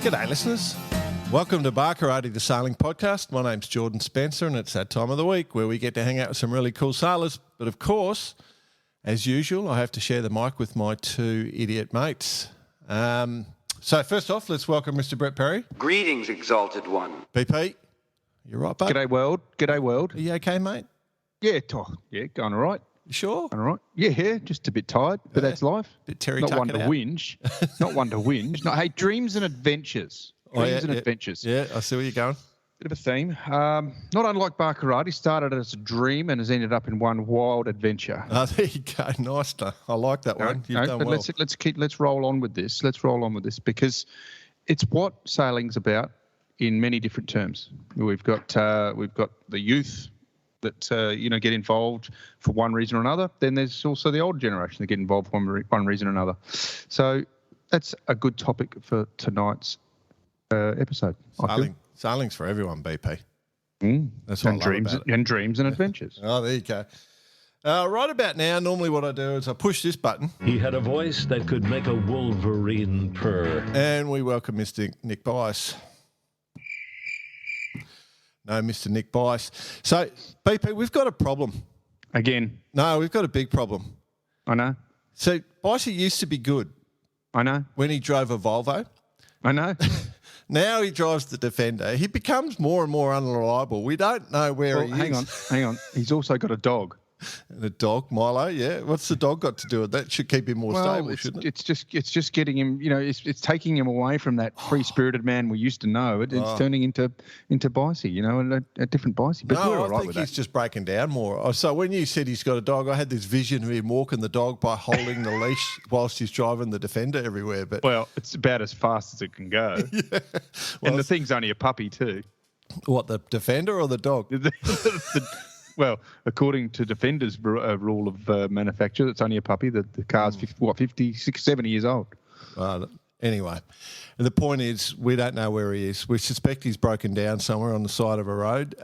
G'day, listeners. Welcome to Bar Karate, the sailing podcast. My name's Jordan Spencer, and it's that time of the week where we get to hang out with some really cool sailors. But of course, as usual, I have to share the mic with my two idiot mates. So first off, let's welcome Mr. Brett Perry. Greetings, exalted one. BP, you right, bud? G'day, world. G'day, world. Are you okay, mate? Yeah, going all right. You sure? Going all right. Yeah, just a bit tired, but that's life. Bit Terry Not one tucking to out. whinge. Not one to whinge. No, hey, dreams and adventures. Dreams and adventures. Yeah, I see where you're going. Bit of a theme. Not unlike Bar Karate, started as a dream and has ended up in one wild adventure. Oh, there you go. Nice. I like that one. You've done but well. let's roll on with this. Let's roll on with this because it's what sailing's about in many different terms. We've got the youth that get involved for one reason or another. Then there's also the older generation that get involved for one reason or another. So that's a good topic for tonight's episode. Sailing's for everyone, BP. That's what And I love dreams about it. and dreams and adventures. Oh, there you go. Right about now, normally what I do is I push this button. He had a voice that could make a wolverine purr. And we welcome Mr. Nick Bice. No, Mr. Nick Bice. So, BP, we've got a problem. Again, No, we've got a big problem. I know. So, Bice used to be good I know. when he drove a Volvo. I know. Now he drives the Defender. He becomes more and more unreliable. We don't know where Well, he is. hang on. He's also got a dog. The dog, Milo, yeah. What's the dog got to do with that? Should keep him more stable, shouldn't it? It's just getting him. It's taking him away from that free-spirited man we used to know. It's turning into Bicey, and a different Bicey. But we're all I right think with he's that. just breaking down more. So when you said he's got a dog, I had this vision of him walking the dog by holding the leash whilst he's driving the Defender everywhere. But Well, it's about as fast as it can go. Well, And the thing's only a puppy too. what, the Defender or the dog? Well, according to Defender's rule of manufacture, it's only a puppy. The car's 56, 70 years old. Anyway, the point is we don't know where he is. We suspect he's broken down somewhere on the side of a road.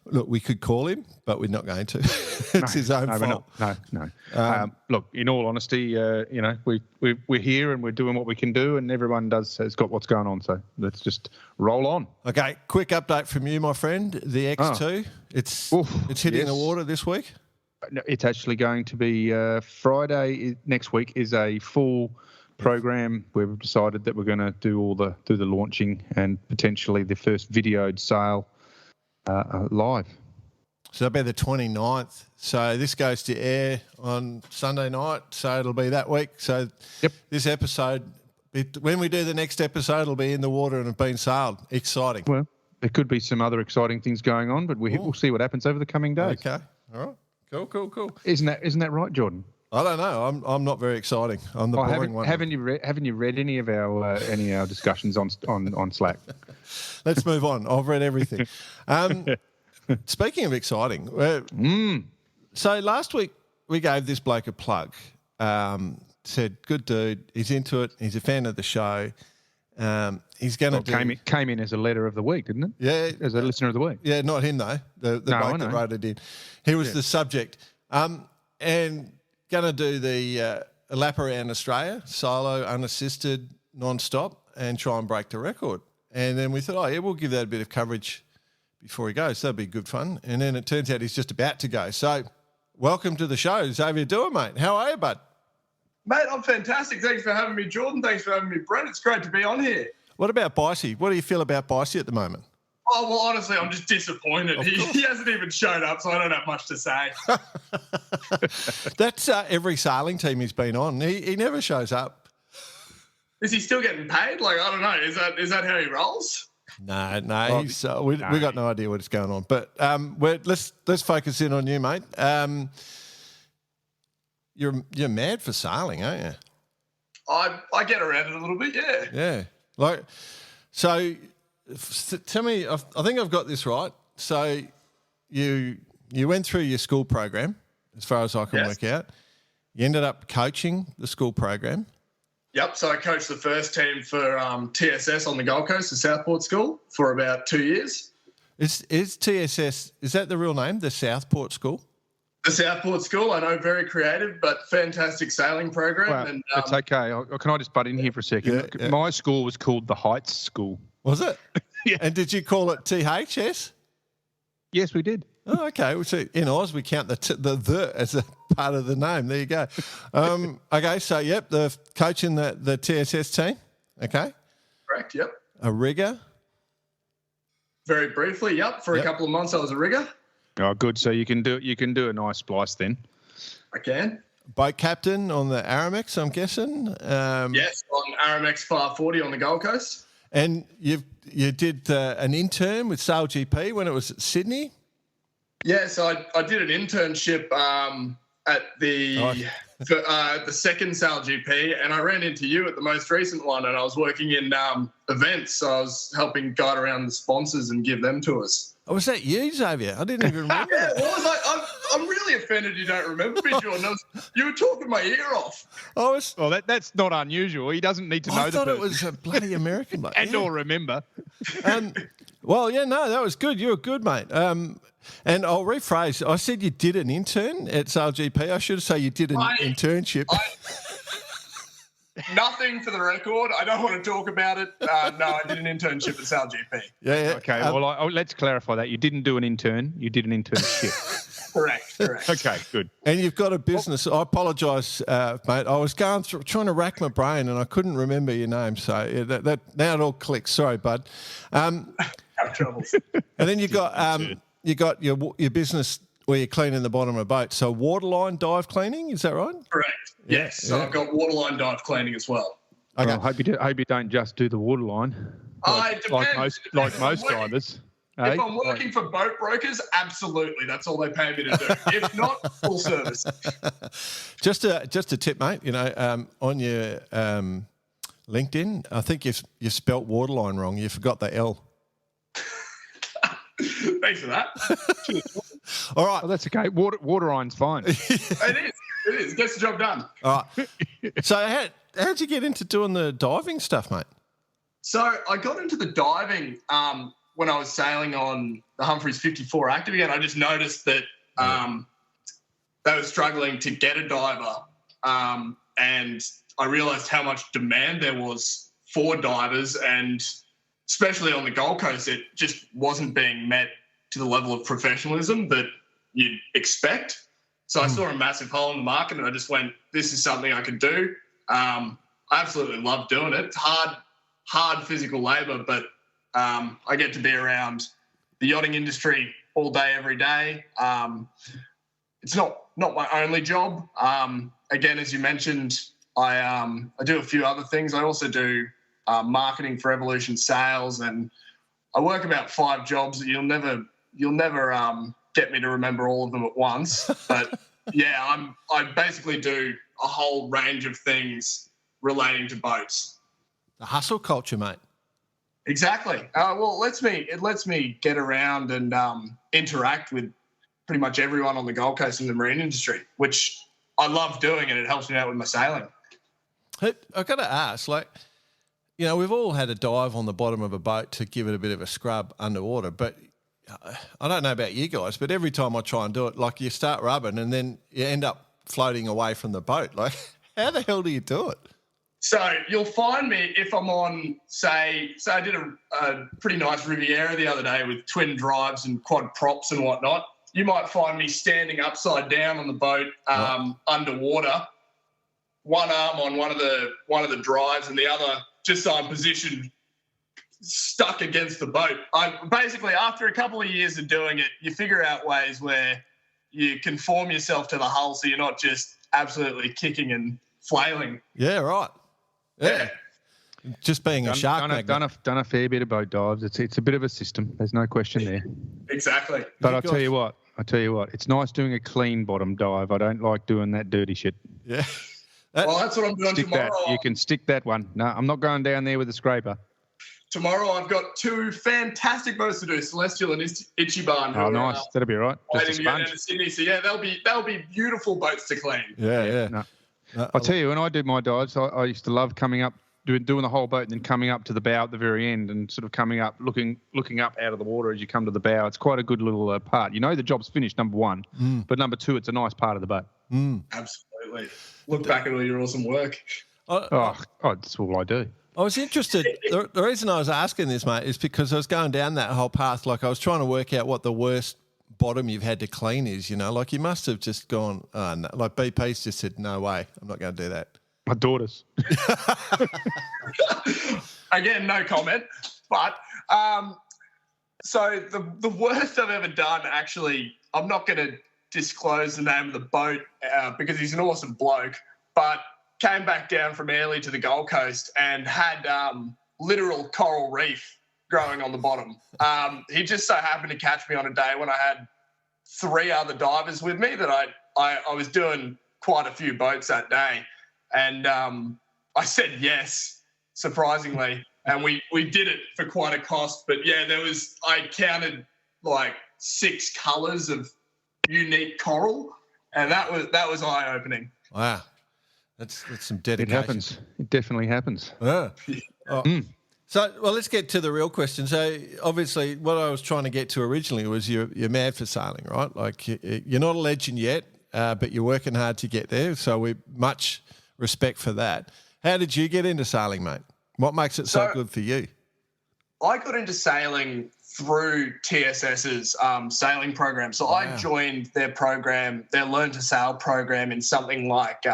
Look, we could call him, but we're not going to. It's his own fault. No. Look, in all honesty, we're here and we're doing what we can do, and everyone has got what's going on. So let's just roll on. Okay, quick update from you, my friend. The X2, it's hitting the water this week. No, it's actually going to be Friday next week is a full program where we've decided that we're going to do the launching and potentially the first videoed sail live. So that'll be the 29th. So this goes to air on Sunday night. So it'll be that week. So This episode, when we do the next episode, it'll be in the water and have been sailed. Exciting. Well, there could be some other exciting things going on, but we'll see what happens over the coming days. Okay. All right. Cool. Isn't that right, Jordan? I don't know. I'm not very exciting. I'm the boring one. Haven't you read any of our discussions on Slack? Let's move on. I've read everything. Speaking of exciting, so last week we gave this bloke a plug. Said, good dude. He's into it. He's a fan of the show. He's going to came in as a letter of the week, didn't it? Yeah, as a listener of the week. Yeah, not him though. The bloke that wrote it in. He was the subject. And going to do the lap around Australia, solo, unassisted, non-stop, and try and break the record. And then we thought, we'll give that a bit of coverage before he goes. That'd be good fun. And then it turns out he's just about to go. So welcome to the show, Xavier Doerr, mate. How are you, bud? Mate, I'm fantastic. Thanks for having me, Jordan. Thanks for having me, Brent. It's great to be on here. What about Bicey? What do you feel about Bicey at the moment? Oh, well, honestly, I'm just disappointed. He hasn't even showed up, so I don't have much to say. That's every sailing team he's been on. He never shows up. Is he still getting paid? Like, I don't know. Is that how he rolls? No. We got no idea what's going on. But let's focus in on you, mate. You're mad for sailing, aren't you? I get around it a little bit, yeah. Yeah. So tell me, I think I've got this right. So you went through your school program, as far as I can work out. You ended up coaching the school program. Yep, so I coached the first team for TSS on the Gold Coast, the Southport School, for about 2 years. Is TSS, is that the real name, the Southport School? The Southport School, I know, very creative, but fantastic sailing program. Well, and it's okay. Can I just butt in here for a second? Yeah. My school was called the Heights School. Was it? Yeah. And did you call it THS? Yes, we did. Oh, okay. So in Oz, we count the as a part of the name. There you go. Okay, so, yep, the coach in the TSS team. Okay. Correct, yep. A rigger. Very briefly, yep. For a couple of months, I was a rigger. Oh, good. So you can do a nice splice then. I can. Boat captain on the Aramex, I'm guessing. Yes, on Aramex 540 on the Gold Coast. And you did an intern with Sail GP when it was at Sydney. Yeah, so I did an internship at the second Sail GP, and I ran into you at the most recent one, and I was working in events, so I was helping guide around the sponsors and give them to us. Oh, was that you, Xavier? I didn't even remember. Yeah, well, I'm really offended you don't remember me, Jordan. You were talking my ear off. Well, that's not unusual. He doesn't need to know I the thought person. it was a bloody American bloke. And or remember. Well, yeah, no, that was good. You were good, mate. And I'll rephrase. I said you did an intern at Sail GP. I should say you did an internship. Nothing for the record. I don't want to talk about it. No, I did an internship at Sail GP. Yeah. Okay, well, let's clarify that. You didn't do an intern. You did an internship. Correct. Okay, good. And you've got a business. I apologise, mate. I was going through, trying to rack my brain and I couldn't remember your name. So that now it all clicks. Sorry, bud. Have troubles. And then you got your business where you're cleaning the bottom of a boat. So Waterline dive cleaning, is that right? Correct. Yes. So I've got Waterline dive cleaning as well. Okay. Well, hope you don't just do the waterline. Like most divers. If I'm working for boat brokers, absolutely. That's all they pay me to do. If not, full service. Just a tip, mate. You know, on your LinkedIn, I think you've spelt Waterline wrong. You forgot the L. Thanks for that. All right. Well, that's okay. Waterline's fine. It is. Gets the job done. All right. So how'd you get into doing the diving stuff, mate? So I got into the diving when I was sailing on the Humphreys 54 Active again. I just noticed that they were struggling to get a diver, and I realised how much demand there was for divers, and especially on the Gold Coast, it just wasn't being met to the level of professionalism that you'd expect. So I saw a massive hole in the market and I just went, this is something I could do. I absolutely love doing it. It's hard physical labour, but I get to be around the yachting industry all day, every day. It's not my only job. Again, as you mentioned, I do a few other things. I also do marketing for Evolution Sales, and I work about 5 jobs that you'll never get me to remember all of them at once. But yeah, I basically do a whole range of things relating to boats. The hustle culture, mate. Exactly. Well, it lets me get around and interact with pretty much everyone on the Gold Coast in the marine industry, which I love doing, and it helps me out with my sailing. Hey, I've got to ask, you know, we've all had a dive on the bottom of a boat to give it a bit of a scrub underwater, but I don't know about you guys, but every time I try and do it, you start rubbing and then you end up floating away from the boat. How the hell do you do it? So you'll find me if I'm on, say I did a pretty nice Riviera the other day with twin drives and quad props and whatnot. You might find me standing upside down on the boat underwater, one arm on one of the drives and the other just so I'm positioned stuck against the boat. Basically, after a couple of years of doing it, you figure out ways where you conform yourself to the hull so you're not just absolutely kicking and flailing. Yeah, right. Yeah. Just being a shark. Done a fair bit of boat dives. It's a bit of a system. There's no question there. Exactly. But I'll tell you what. It's nice doing a clean bottom dive. I don't like doing that dirty shit. Yeah. Well, that's what I'm doing tomorrow. You can stick that one. No, I'm not going down there with a scraper. Tomorrow I've got 2 fantastic boats to do, Celestial and Ichiban. Oh, nice. That'll be right. Just a sponge. Down Sydney. So, yeah, they'll be beautiful boats to clean. Yeah. No. I'll tell you, when I do my dives, I used to love coming up doing the whole boat and then coming up to the bow at the very end and sort of coming up, looking up out of the water as you come to the bow. It's quite a good little part. You know the job's finished, number one, but number two, it's a nice part of the boat. Absolutely. Look back at all your awesome work. That's all I do. I was interested. The reason I was asking this, mate, is because I was going down that whole path. Like I was trying to work out what the worst bottom you've had to clean is, you know, like you must have just gone, no. Like BP's just said, no way, I'm not going to do that. My daughters. Again, no comment. But so the worst I've ever done, actually, I'm not going to disclose the name of the boat because he's an awesome bloke, but came back down from Airlie to the Gold Coast and had literal coral reef growing on the bottom. He just so happened to catch me on a day when I had 3 other divers with me that I was doing quite a few boats that day. And I said yes, surprisingly, and we did it for quite a cost. But yeah, I counted like 6 colours of unique coral, and that was eye opening. Wow, that's some dedication. It happens. It definitely happens. Yeah. So, well, let's get to the real question. So, obviously, what I was trying to get to originally was you're mad for sailing, right? Like you're not a legend yet, but you're working hard to get there. So, we much respect for that. How did you get into sailing, mate? What makes it so good for you? I got into sailing through TSS's sailing program. So I joined their program, their Learn to Sail program, in something like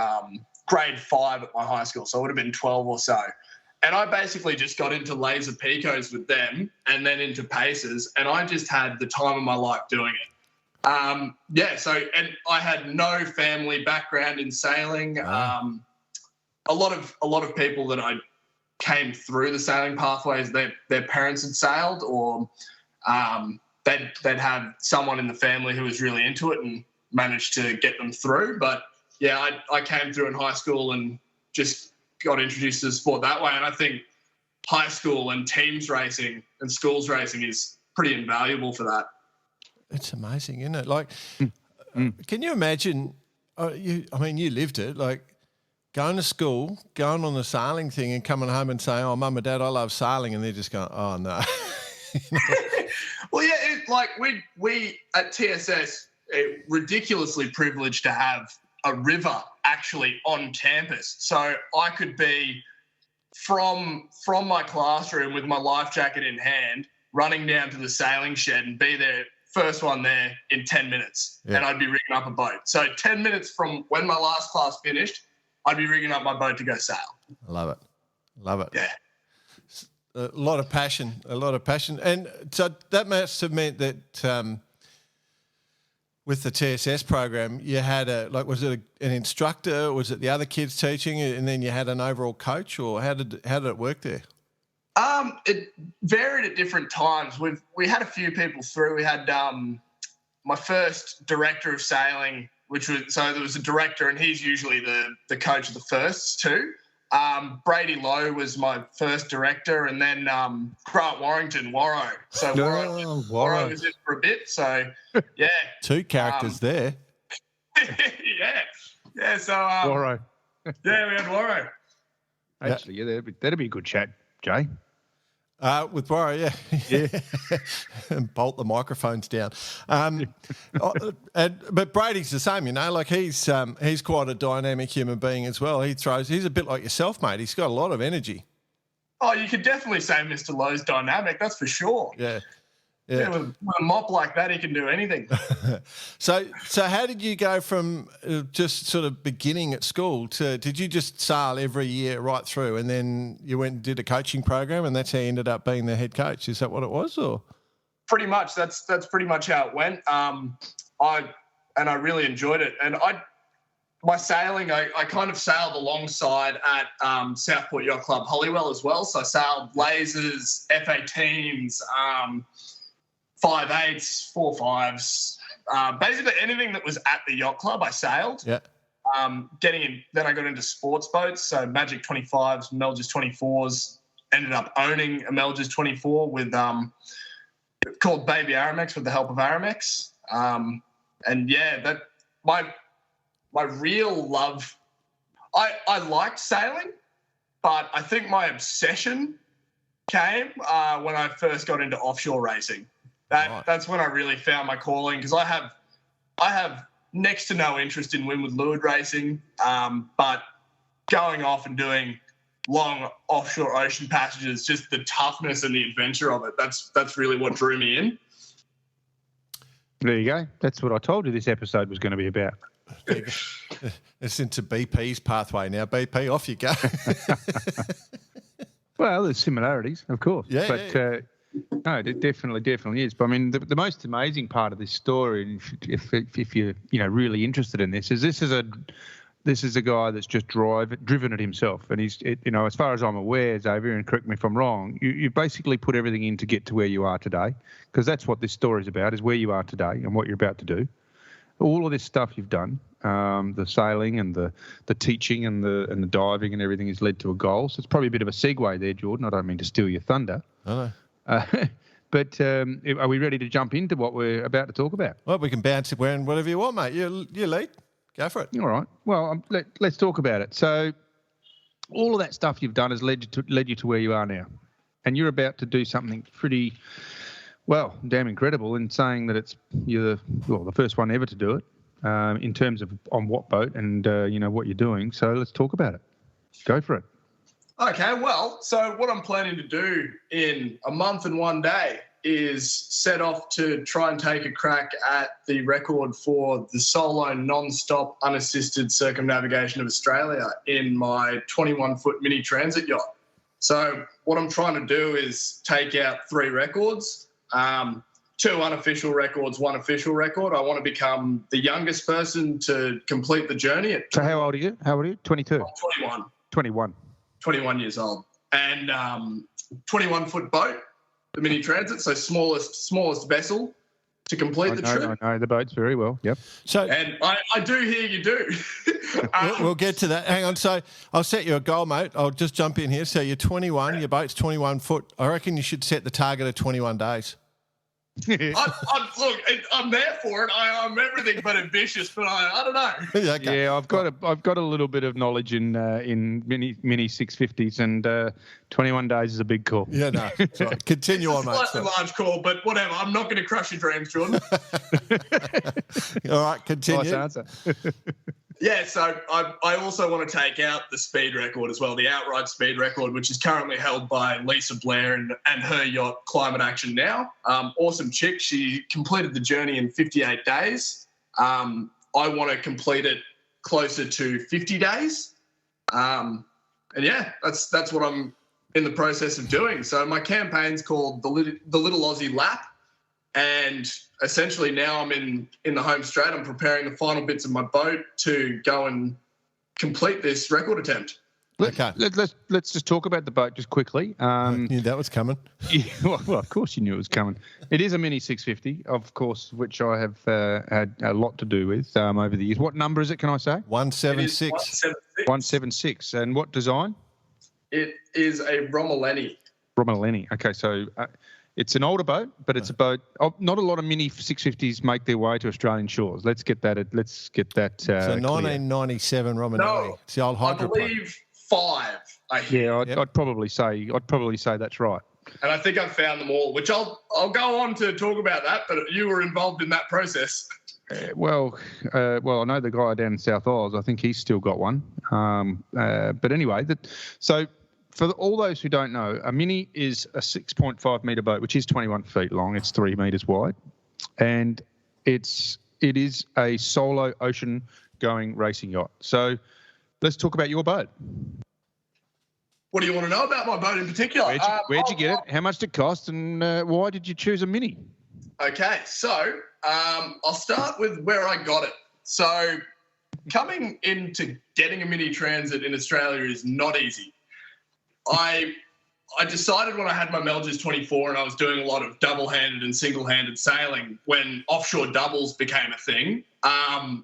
grade 5 at my high school. So it would have been 12 or so. And I basically just got into laser picos with them and then into paces, and I just had the time of my life doing it. And I had no family background in sailing. A lot of people that I came through the sailing pathways, their parents had sailed, or they'd have someone in the family who was really into it and managed to get them through. But yeah, I came through in high school and just got introduced to the sport that way. And I think high school and teams racing and schools racing is pretty invaluable for that. It's amazing, isn't it? Like, can you imagine? You lived it. Like going to school, going on the sailing thing, and coming home and saying, "Oh, Mum and Dad, I love sailing," and they're just going, "Oh no." Well, yeah, we at TSS ridiculously privileged to have a river actually on campus, so I could be from my classroom with my life jacket in hand, running down to the sailing shed and be there. First one there in 10 minutes, and I'd be rigging up a boat. So 10 minutes from when my last class finished, I'd be rigging up my boat to go sail. I love it. Yeah. A lot of passion. And so that must have meant that with the TSS program, you had was it an instructor? Was it the other kids teaching, and then you had an overall coach, or how did it work there? It varied at different times. We had a few people through. We had my first director of sailing, there was a director, and he's usually the coach of the firsts two. Brady Lowe was my first director, and then Grant Warrington, Warro. So Warro was in for a bit. So yeah, 2 characters there. Yeah. So Warro. Yeah, we had Warro. Actually, yeah, that'd be a good chat, Jay. With Warro, yeah. And bolt the microphones down. But Brady's the same, you know, like he's quite a dynamic human being as well. He's a bit like yourself, mate. He's got a lot of energy. Oh, you could definitely say Mr. Lowe's dynamic, that's for sure. Yeah. Yeah, with a mop like that, he can do anything. So how did you go from just sort of beginning at school to, did you just sail every year right through, and then you went and did a coaching program, and that's how you ended up being the head coach? Is that what it was, or? Pretty much. That's pretty much how it went. I really enjoyed it. And my sailing, I kind of sailed alongside at Southport Yacht Club Holywell as well. So I sailed lasers, F-18s, 5/8s, 4/5s, basically anything that was at the yacht club I sailed. Yeah. Then I got into sports boats, so Magic 25s, Melges 24s, ended up owning a Melges 24 with called Baby Aramex with the help of Aramex. And yeah, that my real love, I liked sailing, but I think my obsession came when I first got into offshore racing. That's when I really found my calling, because I have next to no interest in windward leeward racing, but going off and doing long offshore ocean passages, just the toughness and the adventure of it, that's really what drew me in. There you go. That's what I told you this episode was going to be about. It's into BP's pathway now. BP, off you go. Well, there's similarities, of course. Yeah, but no, it definitely is. But I mean, the most amazing part of this story, if you're really interested in this, is this is a guy that's just driven it himself, and he's as far as I'm aware, Xavier, and correct me if I'm wrong, you basically put everything in to get to where you are today, because that's what this story is about, is where you are today and what you're about to do. All of this stuff you've done, the sailing and the teaching and the diving and everything has led to a goal. So it's probably a bit of a segue there, Jordan. I don't mean to steal your thunder. Oh. But are we ready to jump into what we're about to talk about? Well, we can bounce it wherever you want, mate. You lead. Go for it. All right. Well, let's talk about it. So all of that stuff you've done has led you to where you are now. And you're about to do something pretty, well, damn incredible in saying that you're the first one ever to do it in terms of on what boat and, what you're doing. So let's talk about it. Go for it. Okay, well, so what I'm planning to do in a month and 1 day is set off to try and take a crack at the record for the solo non-stop unassisted circumnavigation of Australia in my 21-foot mini transit yacht. So what I'm trying to do is take out 3 records, 2 unofficial records, 1 official record. I want to become the youngest person to complete the journey. So how old are you? 22? I'm 21. 21. 21 years old. And 21-foot boat, the mini transit, so smallest vessel to complete the trip. I know the boats very well, yep. So, and I do hear you do. We'll get to that. Hang on. So I'll set you a goal, mate. I'll just jump in here. So you're 21, your boat's 21 foot. I reckon you should set the target at 21 days. I'm there for it. I'm everything but ambitious, but I don't know. Okay. Yeah, I've got a little bit of knowledge in mini 650s, and 21 days is a big call. Yeah, no. Right. Continue on, mate. It's a large call, but whatever. I'm not going to crush your dreams, Jordan. All right, continue. Nice answer. Yeah, so I also want to take out the speed record as well, the outright speed record, which is currently held by Lisa Blair and her yacht Climate Action Now. Awesome chick. She completed the journey in 58 days. I want to complete it closer to 50 days. And yeah, that's what I'm in the process of doing. So my campaign's called the Little Aussie Lap. And essentially now I'm in the home straight. I'm preparing the final bits of my boat to go and complete this record attempt. Okay. Let's just talk about the boat just quickly. I knew that was coming. Yeah, well, of course you knew it was coming. It is a mini 650, of course, which I have had a lot to do with over the years. What number is it, can I say? 176. 176. And what design? It is a Romaleni. Okay, so... it's an older boat, but it's a boat. Not a lot of mini 650s make their way to Australian shores. Let's get that. So 1997 Romanelli. No, it's the old hydro. I believe 5. I'd probably say that's right. And I think I've found them all, which I'll go on to talk about that. But you were involved in that process. Well, I know the guy down in South Oz. I think he's still got one. But anyway, so. For all those who don't know, a mini is a 6.5 metre boat, which is 21 feet long. It's 3 metres wide. And it is a solo ocean-going racing yacht. So let's talk about your boat. What do you want to know about my boat in particular? Where'd you get it? How much did it cost? And why did you choose a mini? Okay, so I'll start with where I got it. So coming into getting a mini transit in Australia is not easy. I decided when I had my Melges 24 and I was doing a lot of double-handed and single-handed sailing when offshore doubles became a thing, I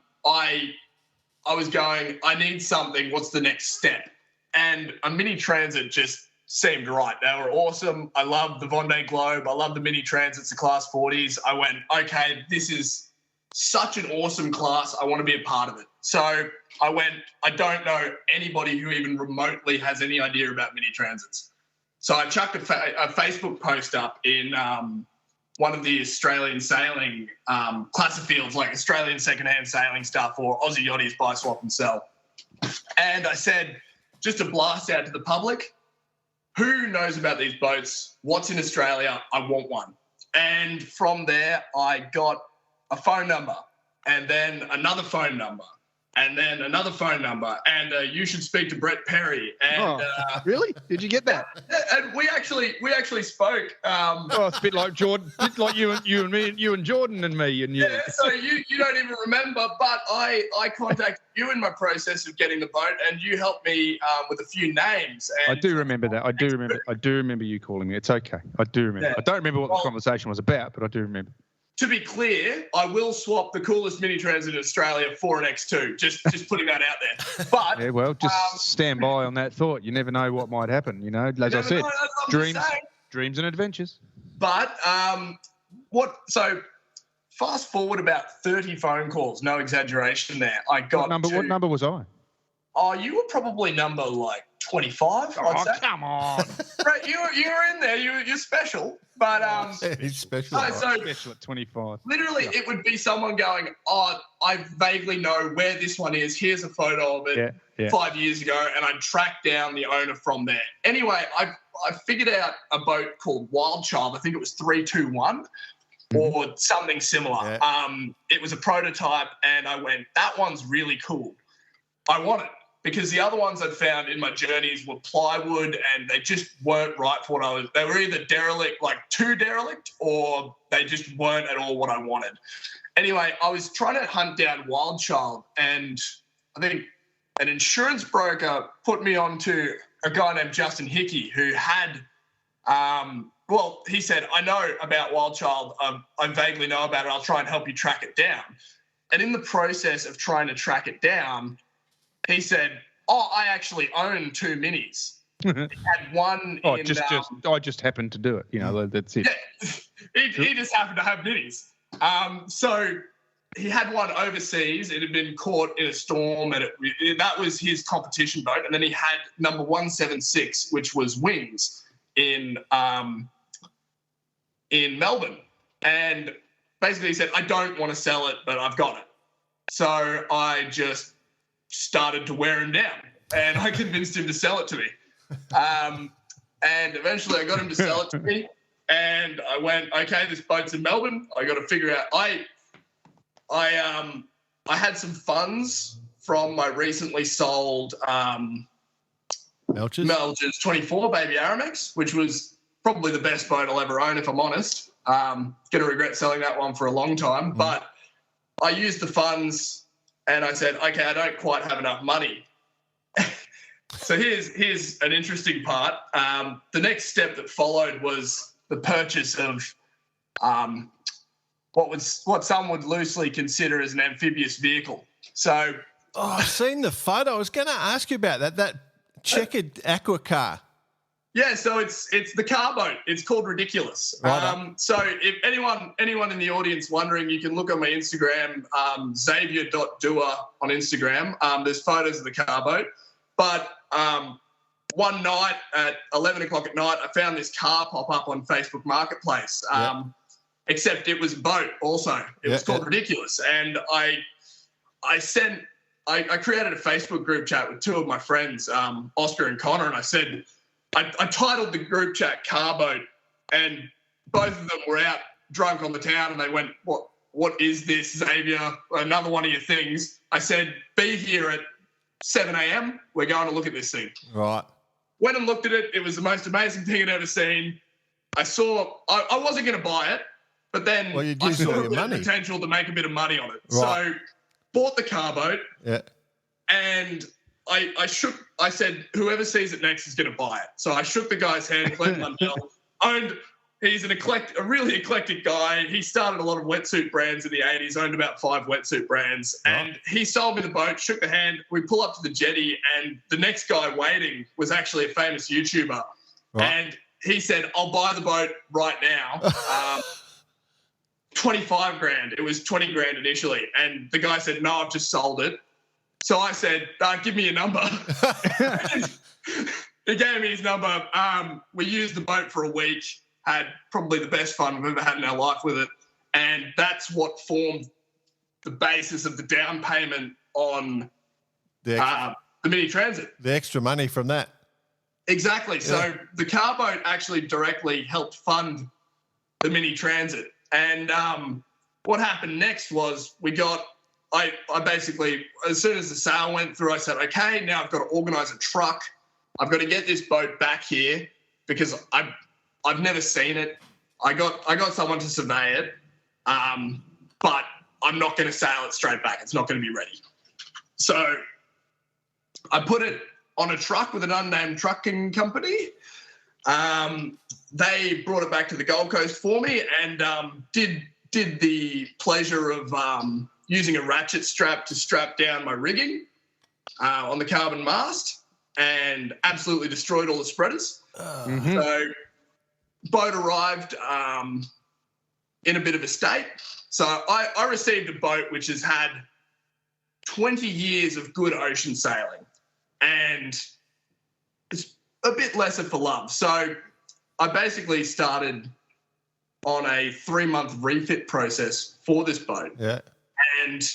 was going, I need something. What's the next step? And a mini transit just seemed right. They were awesome. I loved the Vendée Globe. I loved the mini transits, the Class 40s. I went, okay, this is such an awesome class. I want to be a part of it. So I went, I don't know anybody who even remotely has any idea about mini transits. So I chucked a Facebook post up in one of the Australian sailing classic fields, like Australian secondhand sailing stuff or Aussie yachties buy, swap and sell. And I said, just a blast out to the public, who knows about these boats? What's in Australia? I want one. And from there, I got a phone number and then another phone number and then another phone number. And you should speak to Brett Perry. And really? Did you get that? And we actually spoke. It's a bit like Jordan, like you and me, and you and Jordan and me and you. Yeah, so you don't even remember, but I contacted you in my process of getting the boat, and you helped me with a few names. And I do remember that. I do remember you calling me. It's okay. I do remember. Yeah. I don't remember what the conversation was about, but I do remember. To be clear, I will swap the coolest mini transit in Australia for an X2. Just putting that out there. But yeah, well, just stand by on that thought. You never know what might happen. You know, as I said, dreams and adventures. But So fast forward about 30 phone calls. No exaggeration there. I got what number was I? Oh, you were probably number like 25. I'd say. Come on. Right, you were in there. You're special. But he's special. So special at 25. Literally, it would be someone going, "Oh, I vaguely know where this one is. Here's a photo of it 5 years ago," and I'd track down the owner from there. Anyway, I figured out a boat called Wild Child. I think it was 321 or something similar. Yeah. It was a prototype, and I went, "That one's really cool. I want it." Because the other ones I'd found in my journeys were plywood and they just weren't right for what I was. They were either derelict, like too derelict, or they just weren't at all what I wanted. Anyway, I was trying to hunt down Wild Child, and I think an insurance broker put me onto a guy named Justin Hickey who had, he said, "I know about Wild Child. I vaguely know about it. I'll try and help you track it down." And in the process of trying to track it down, he said, I actually own two minis. He had one I just happened to do it. You know, that's it. Yeah, he just happened to have minis. So he had one overseas. It had been caught in a storm, and that was his competition boat. And then he had number 176, which was Wings in Melbourne. And basically he said, "I don't want to sell it, but I've got it." So I just started to wear him down, and I convinced him to sell it to me. And eventually I got him to sell it to me, and I went, "Okay, this boat's in Melbourne. I got to figure out." I had some funds from my recently sold Melch's 24 Baby Aramex, which was probably the best boat I'll ever own, if I'm honest. Going to regret selling that one for a long time, but I used the funds. And I said, "Okay, I don't quite have enough money." So here's an interesting part. The next step that followed was the purchase of what some would loosely consider as an amphibious vehicle. So I've seen the photo. I was going to ask you about that checkered aqua car. Yeah, so it's the car boat. It's called Ridiculous. Right. So if anyone in the audience wondering, you can look on my Instagram, Xavier.Doerr on Instagram. There's photos of the car boat. But one night at 11 o'clock at night, I found this car pop up on Facebook Marketplace. Except it was a boat also. It was called Ridiculous. And I created a Facebook group chat with two of my friends, Oscar and Connor, and I said, I titled the group chat "Car Boat," and both of them were out drunk on the town, and they went, what is this, Xavier? Another one of your things. I said, "Be here at 7 a.m. We're going to look at this thing." Right. Went and looked at it. It was the most amazing thing I'd ever seen. I wasn't going to buy it, but then I saw the potential to make a bit of money on it. Right. So bought the car boat. Yeah. And I said, "Whoever sees it next is going to buy it." So I shook the guy's hand, Glenn Mundell. He's a really eclectic guy. He started a lot of wetsuit brands in the 80s, owned about 5 wetsuit brands. And he sold me the boat, shook the hand. We pull up to the jetty, and the next guy waiting was actually a famous YouTuber. Right. And he said, "I'll buy the boat right now." 25 grand. It was 20 grand initially. And the guy said, "No, I've just sold it." So I said, give me your number. He gave me his number. We used the boat for a week, had probably the best fun we've ever had in our life with it. And that's what formed the basis of the down payment on the Mini Transit. The extra money from that. Exactly. Yeah. So the car boat actually directly helped fund the Mini Transit. And what happened next was I basically, as soon as the sale went through, I said, okay, now I've got to organise a truck. I've got to get this boat back here because I've never seen it. I got someone to survey it, but I'm not going to sail it straight back. It's not going to be ready. So I put it on a truck with an unnamed trucking company. They brought it back to the Gold Coast for me and did the pleasure of using a ratchet strap to strap down my rigging on the carbon mast and absolutely destroyed all the spreaders. So boat arrived in a bit of a state. So I received a boat which has had 20 years of good ocean sailing and it's a bit lesser for love. So I basically started on a 3-month refit process for this boat. Yeah. And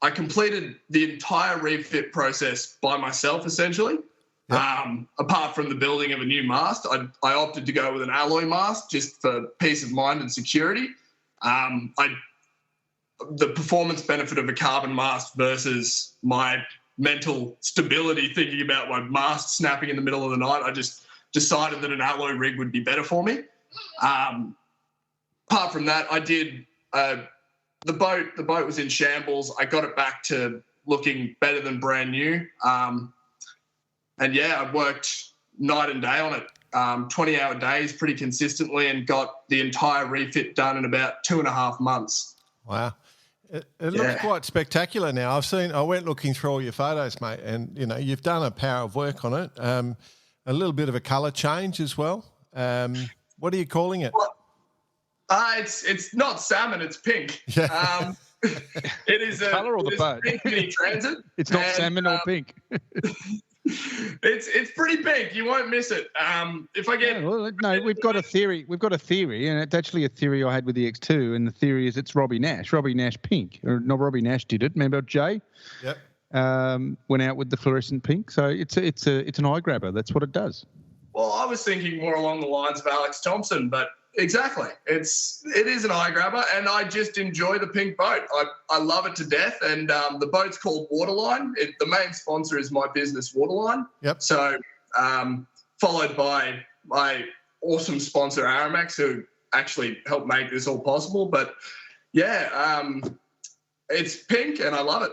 I completed the entire refit process by myself, essentially. Yep. Apart from the building of a new mast, I opted to go with an alloy mast just for peace of mind and security. The performance benefit of a carbon mast versus my mental stability thinking about my mast snapping in the middle of the night, I just decided that an alloy rig would be better for me. Apart from that, I did the boat was in shambles. I got it back to looking better than brand new. And yeah, I worked night and day on it, 20-hour days pretty consistently and got the entire refit done in about 2.5 months. Wow. It looks quite spectacular now. I went looking through all your photos, mate, and, you've done a power of work on it. A little bit of a colour change as well. What are you calling it? Well, it's not salmon, it's pink. Yeah. It is a colour or the boat? Pink Mini Transit. It's not salmon or pink. It's pretty pink. You won't miss it. If I get we've got a theory. We've got a theory, and it's actually a theory I had with the X2. And the theory is it's Robbie Nash. Robbie Nash pink. Or no, Robbie Nash did it. Remember Jay? Yep. Went out with the fluorescent pink. So it's an eye grabber. That's what it does. Well, I was thinking more along the lines of Alex Thompson, but exactly, it is an eye grabber, and I just enjoy the pink boat. I love it to death, and the boat's called Waterline. The main sponsor is my business, Waterline. Yep. So followed by my awesome sponsor, Aramex, who actually helped make this all possible. But yeah, it's pink, and I love it.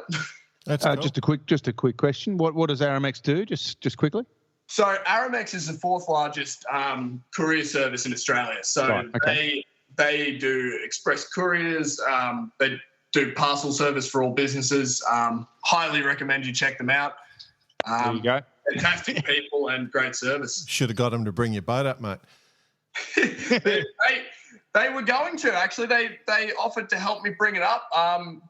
That's cool. Just a quick question. What does Aramex do? Just quickly. So Aramex is the 4th largest courier service in Australia. So right, okay. They do express couriers. They do parcel service for all businesses. Highly recommend you check them out. There you go. Fantastic people and great service. Should have got them to bring your boat up, mate. They were going to, actually. They offered to help me bring it up,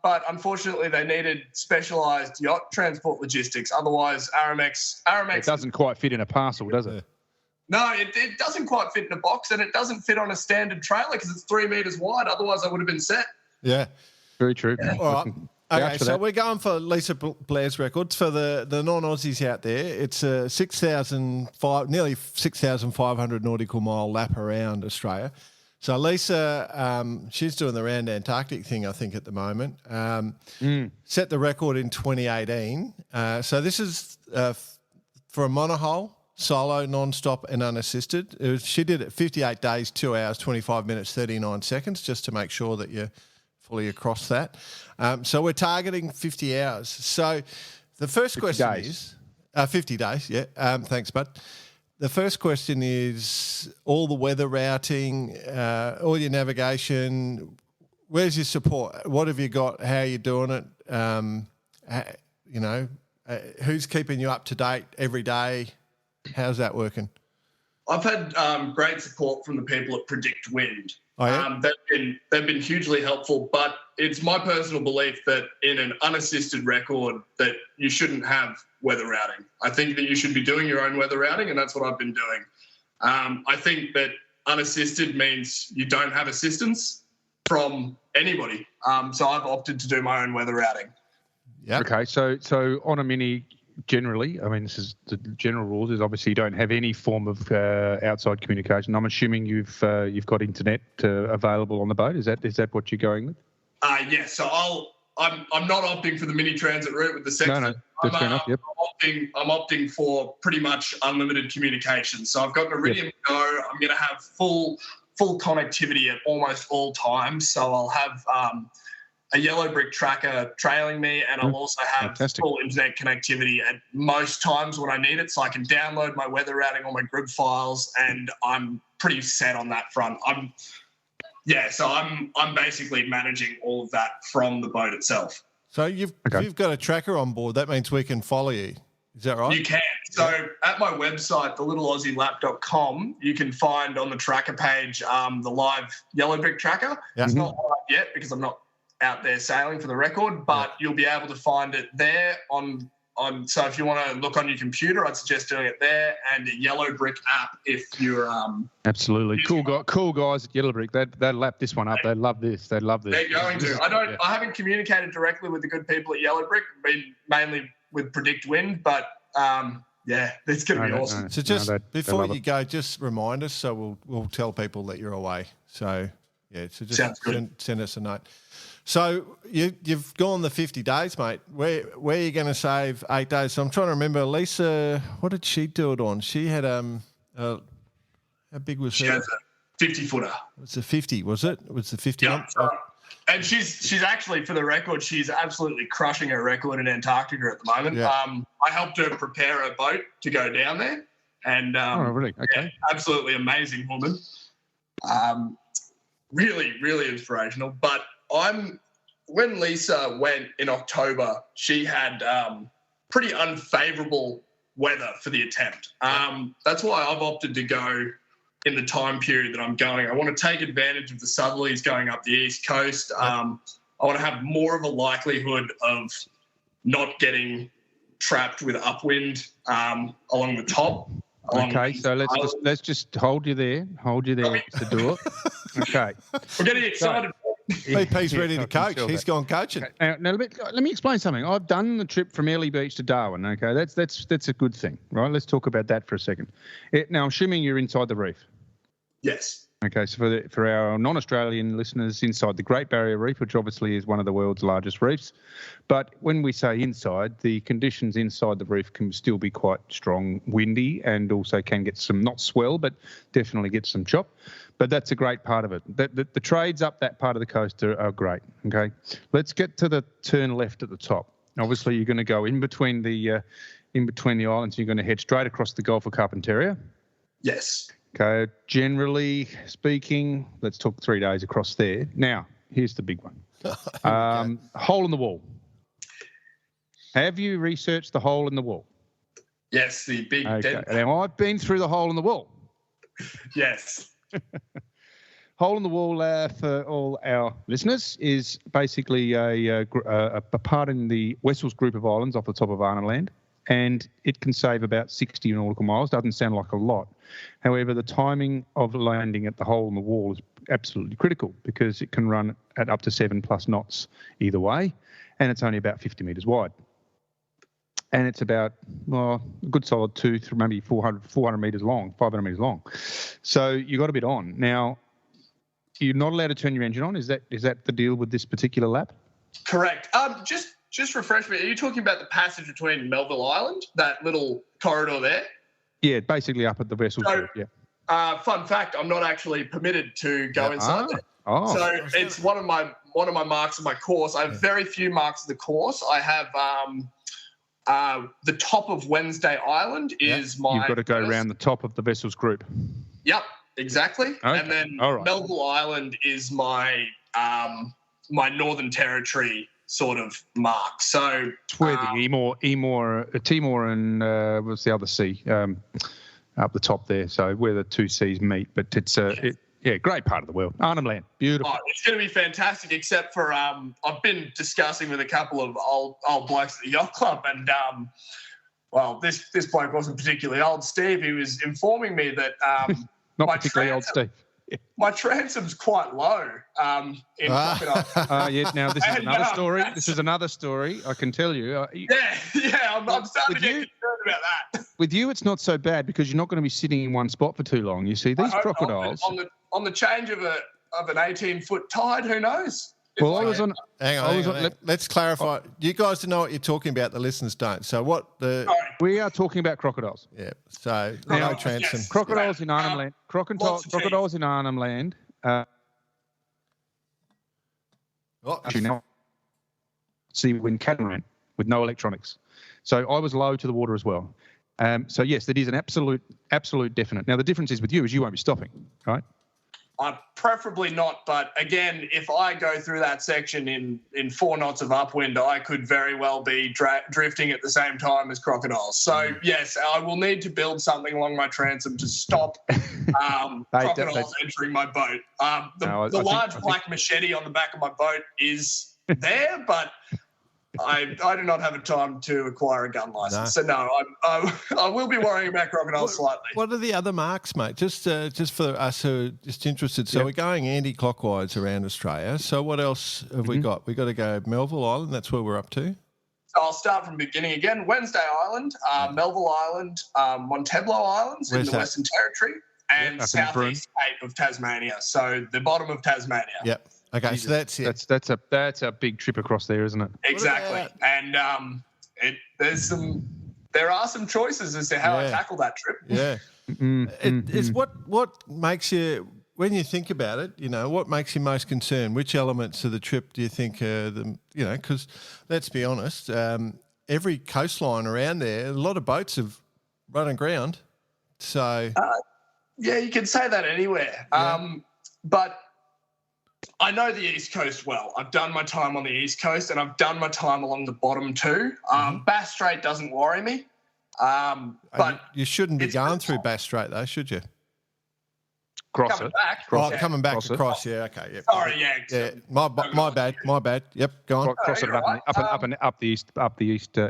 but unfortunately they needed specialised yacht transport logistics. Otherwise, Aramex... It doesn't quite fit in a parcel, does it? No, it doesn't quite fit in a box, and it doesn't fit on a standard trailer because it's 3 metres wide. Otherwise, I would have been set. Yeah. Very true. Yeah. All right. Okay, so we're going for Lisa Blair's records. For the non-Aussies out there, it's a nearly 6,500 nautical mile lap around Australia. So Lisa, she's doing the round Antarctic thing, I think, at the moment. Set the record in 2018. So this is for a monohull, solo, non-stop and unassisted. She did it 58 days, 2 hours, 25 minutes, 39 seconds, just to make sure that you're fully across that. So we're targeting 50 hours. So the first question is... 50 days, yeah. Thanks, bud. The first question is all the weather routing, all your navigation. Where's your support? What have you got? How are you doing it? Who's keeping you up to date every day? How's that working? I've had great support from the people at Predict Wind. Oh, yeah? They've been hugely helpful, but it's my personal belief that in an unassisted record that you shouldn't have weather routing. I think that you should be doing your own weather routing, and that's what I've been doing. I think that unassisted means you don't have assistance from anybody. So I've opted to do my own weather routing. Yeah. Okay, so on a Mini, generally, I mean, this is the general rules is obviously you don't have any form of outside communication. I'm assuming you've got internet available on the boat. Is that what you're going with? Yes. So I'm not opting for the Mini Transit route with the Sexton. No, that's fair enough. Yep. I'm opting for pretty much unlimited communication. So I've got the Iridium Go. I'm going to have full connectivity at almost all times. So I'll have a yellow brick tracker trailing me, and I'll also have full internet connectivity at most times when I need it, so I can download my weather routing on my grid files, and I'm pretty set on that front. So I'm basically managing all of that from the boat itself. So you've got a tracker on board. That means we can follow you. Is that right? You can. So at my website, thelittleaussielap.com, you can find on the tracker page the live yellow brick tracker. Yeah. It's not live yet because I'm not out there sailing for the record, but you'll be able to find it there on. So if you want to look on your computer, I'd suggest doing it there, and a Yellow Brick app if you're absolutely cool guys at Yellow Brick. They'd lap this one up. They love this. They're going to. I haven't communicated directly with the good people at Yellow Brick, been mainly with Predict Wind, but it's going to be awesome. So just before you go, just remind us, so we'll tell people that you're away. So so just send us a note. So you've gone the 50 days, mate. Where are you going to save 8 days? So I'm trying to remember, Lisa, what did she do it on? She had how big was she her? has a 50-footer. It was the 50, was it? It was the 50 Yeah. And she's actually, for the record, she's absolutely crushing her record in Antarctica at the moment. Yeah. I helped her prepare a boat to go down there. And really? Okay. Absolutely amazing woman. Really, really inspirational. But when Lisa went in October, she had pretty unfavourable weather for the attempt. That's why I've opted to go in the time period that I'm going. I want to take advantage of the southerlies going up the east coast. I want to have more of a likelihood of not getting trapped with upwind along the top. Okay, so let's just hold you there to do it. Okay. We're getting excited. BP's ready to coach. He's gone coaching. Okay. Now let me explain something. I've done the trip from Early Beach to Darwin. Okay, that's a good thing, right? Let's talk about that for a second. Now, assuming you're inside the reef. Yes. Okay, so for our non-Australian listeners, inside the Great Barrier Reef, which obviously is one of the world's largest reefs. But when we say inside, the conditions inside the reef can still be quite strong, windy, and also can get some, not swell, but definitely get some chop. But that's a great part of it. The trades up that part of the coast are great, okay? Let's get to the turn left at the top. Obviously, you're going to go in between the islands. You're going to head straight across the Gulf of Carpentaria. Yes. Okay, generally speaking, let's talk 3 days across there. Now, here's the big one. Hole in the wall. Have you researched the hole in the wall? Yes, the big dead. Now, I've been through the hole in the wall. Yes. Hole in the wall, for all our listeners, is basically a part in the Wessel's group of islands off the top of Arnhem Land, and it can save about 60 nautical miles. Doesn't sound like a lot. However, the timing of landing at the hole in the wall is absolutely critical because it can run at up to 7+ knots either way, and it's only about 50 metres wide. And it's about, a good solid maybe 400 metres long, 500 metres long. So you got a bit on. Now, you're not allowed to turn your engine on. Is that the deal with this particular lap? Correct. Just refresh me. Are you talking about the passage between Melville Island, that little corridor there? Yeah, basically up at the vessel. So, yeah. Fun fact: I'm not actually permitted to go inside there. Oh. So it's one of my marks of my course. I have very few marks of the course. I have the top of Wednesday Island is my. You've got to go around the top of the vessel's group. Yep, exactly. Okay. And then Melville Island is my my Northern Territory sort of mark. So it's where the Timor and what's the other sea up the top there? So where the two seas meet. But it's Yeah, great part of the world. Arnhem Land, beautiful. Oh, it's going to be fantastic, except for I've been discussing with a couple of old blokes at the yacht club, and well, this bloke wasn't particularly old, Steve. He was informing me that not particularly old, Steve. My transom's quite low in Crocodile. Yeah. Now this is another story. This is another story. I can tell you. I'm starting to get concerned about that. With you, it's not so bad because you're not going to be sitting in one spot for too long. You see, these crocodiles on the change of an 18-foot tide. Who knows? Well, I was on. Hang on. Let's clarify. You guys know what you're talking about. The listeners don't. So what we are talking about crocodiles. Yeah. So no transom. Yes. Crocodiles in Arnhem Land. Crocodiles in Arnhem Land. See, when catamaran with no electronics. So I was low to the water as well. So yes, that is an absolute definite. Now the difference is with you is you won't be stopping, right? Preferably not, but again, if I go through that section in 4 knots of upwind, I could very well be drifting at the same time as crocodiles. So yes, I will need to build something along my transom to stop crocodiles entering my boat. The large black machete on the back of my boat is there, but I do not have a time to acquire a gun license. No. So no, I will be worrying about crocodiles slightly. What are the other marks, mate? Just for us who are just interested. So we're going anti-clockwise around Australia. So what else have we got? We've got to go Melville Island. That's where we're up to. I'll start from the beginning again. Wednesday Island, Melville Island, Montebello Islands in the Western Territory, and southeast Cape of Tasmania. So the bottom of Tasmania. Yep. Okay, so that's it. That's a big trip across there, isn't it? Exactly. And there are some choices as to how I tackle that trip. Yeah. It's what makes you, when you think about it, what makes you most concerned? Which elements of the trip do you think are because let's be honest, every coastline around there, a lot of boats have run aground. So yeah, you can say that anywhere. Yeah. But I know the East Coast well. I've done my time on the East Coast and I've done my time along the bottom too. Bass Strait doesn't worry me. But you shouldn't be going through Bass Strait though, should you? Coming back. Coming back across. Yeah, okay. Yep. Sorry, yeah. My bad. Yep, go on. Cross it up the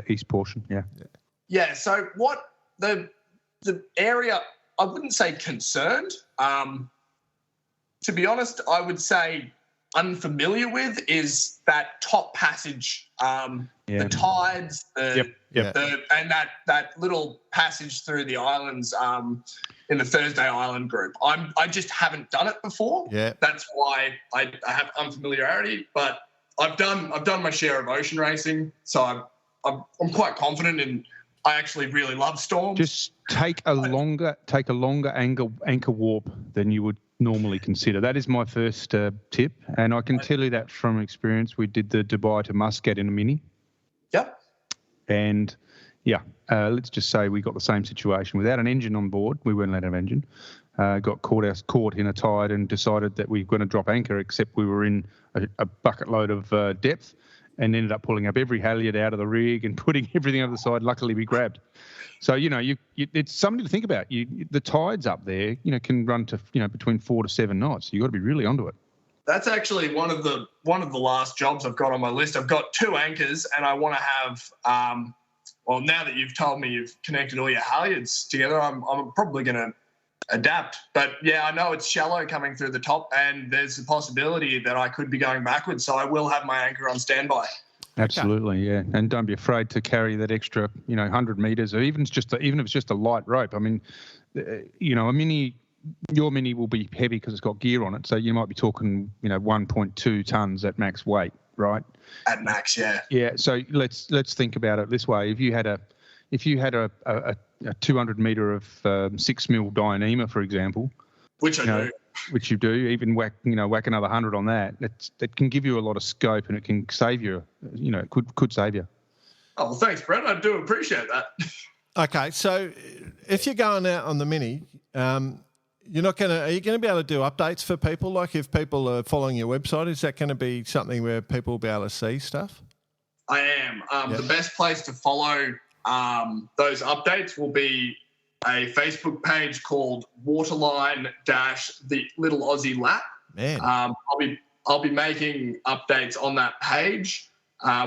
east portion. Yeah. Yeah. So what the area? I wouldn't say concerned. To be honest, I would say unfamiliar with is that top passage, the tides, and that little passage through the islands in the Thursday Island group. I just haven't done it before. Yeah, that's why I have unfamiliarity. But I've done my share of ocean racing, so I'm quite confident in. I actually really love storms. Just take a longer anchor warp than you would normally consider. That is my first tip, and I can tell you that from experience. We did the Dubai to Muscat in a Mini. Yep. And let's just say we got the same situation without an engine on board. We weren't allowed to have an engine. Got caught in a tide and decided that we were going to drop anchor, except we were in a bucket load of depth. And ended up pulling up every halyard out of the rig and putting everything over the side. Luckily, we grabbed. So it's something to think about. The tides up there, can run to between 4 to 7 knots. You got to be really onto it. That's actually one of the last jobs I've got on my list. I've got 2 anchors, and I want to have. Well, now that you've told me you've connected all your halyards together, I'm probably going to adapt. But yeah, I know it's shallow coming through the top, and there's a possibility that I could be going backwards, so I will have my anchor on standby. Absolutely, yeah. And don't be afraid to carry that extra 100 meters, or even if it's just a light rope. I mean, your Mini will be heavy because it's got gear on it, so you might be talking 1.2 tons at max weight, right? At max, yeah. Yeah. So let's think about it this way: if you had a 200 metre of 6 mil Dyneema, for example, which I do, which you do, even whack another 100 on that. That can give you a lot of scope, and it can save you. It could save you. Oh, well, thanks, Brett. I do appreciate that. Okay, so if you're going out on the Mini, are you going to be able to do updates for people? Like if people are following your website, is that going to be something where people will be able to see stuff? I am. The best place to follow those updates will be a Facebook page called Waterline the Little Aussie Lap. Man, I'll be making updates on that page,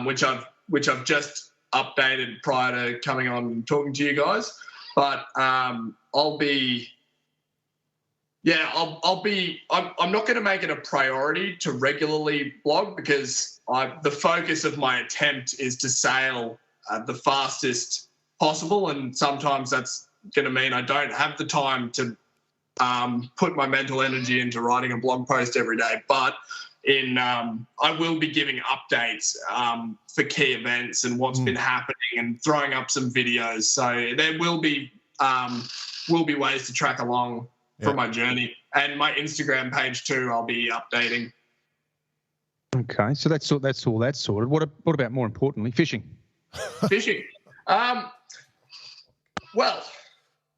which I've just updated prior to coming on and talking to you guys. But I'm not going to make it a priority to regularly blog, because the focus of my attempt is to sail the fastest possible, and sometimes that's going to mean I don't have the time to put my mental energy into writing a blog post every day. But I will be giving updates for key events and what's been happening, and throwing up some videos. So there will be ways to track along from my journey, and my Instagram page too, I'll be updating. Okay, so that's all that's sorted. What about, more importantly, fishing? Fishing. Well,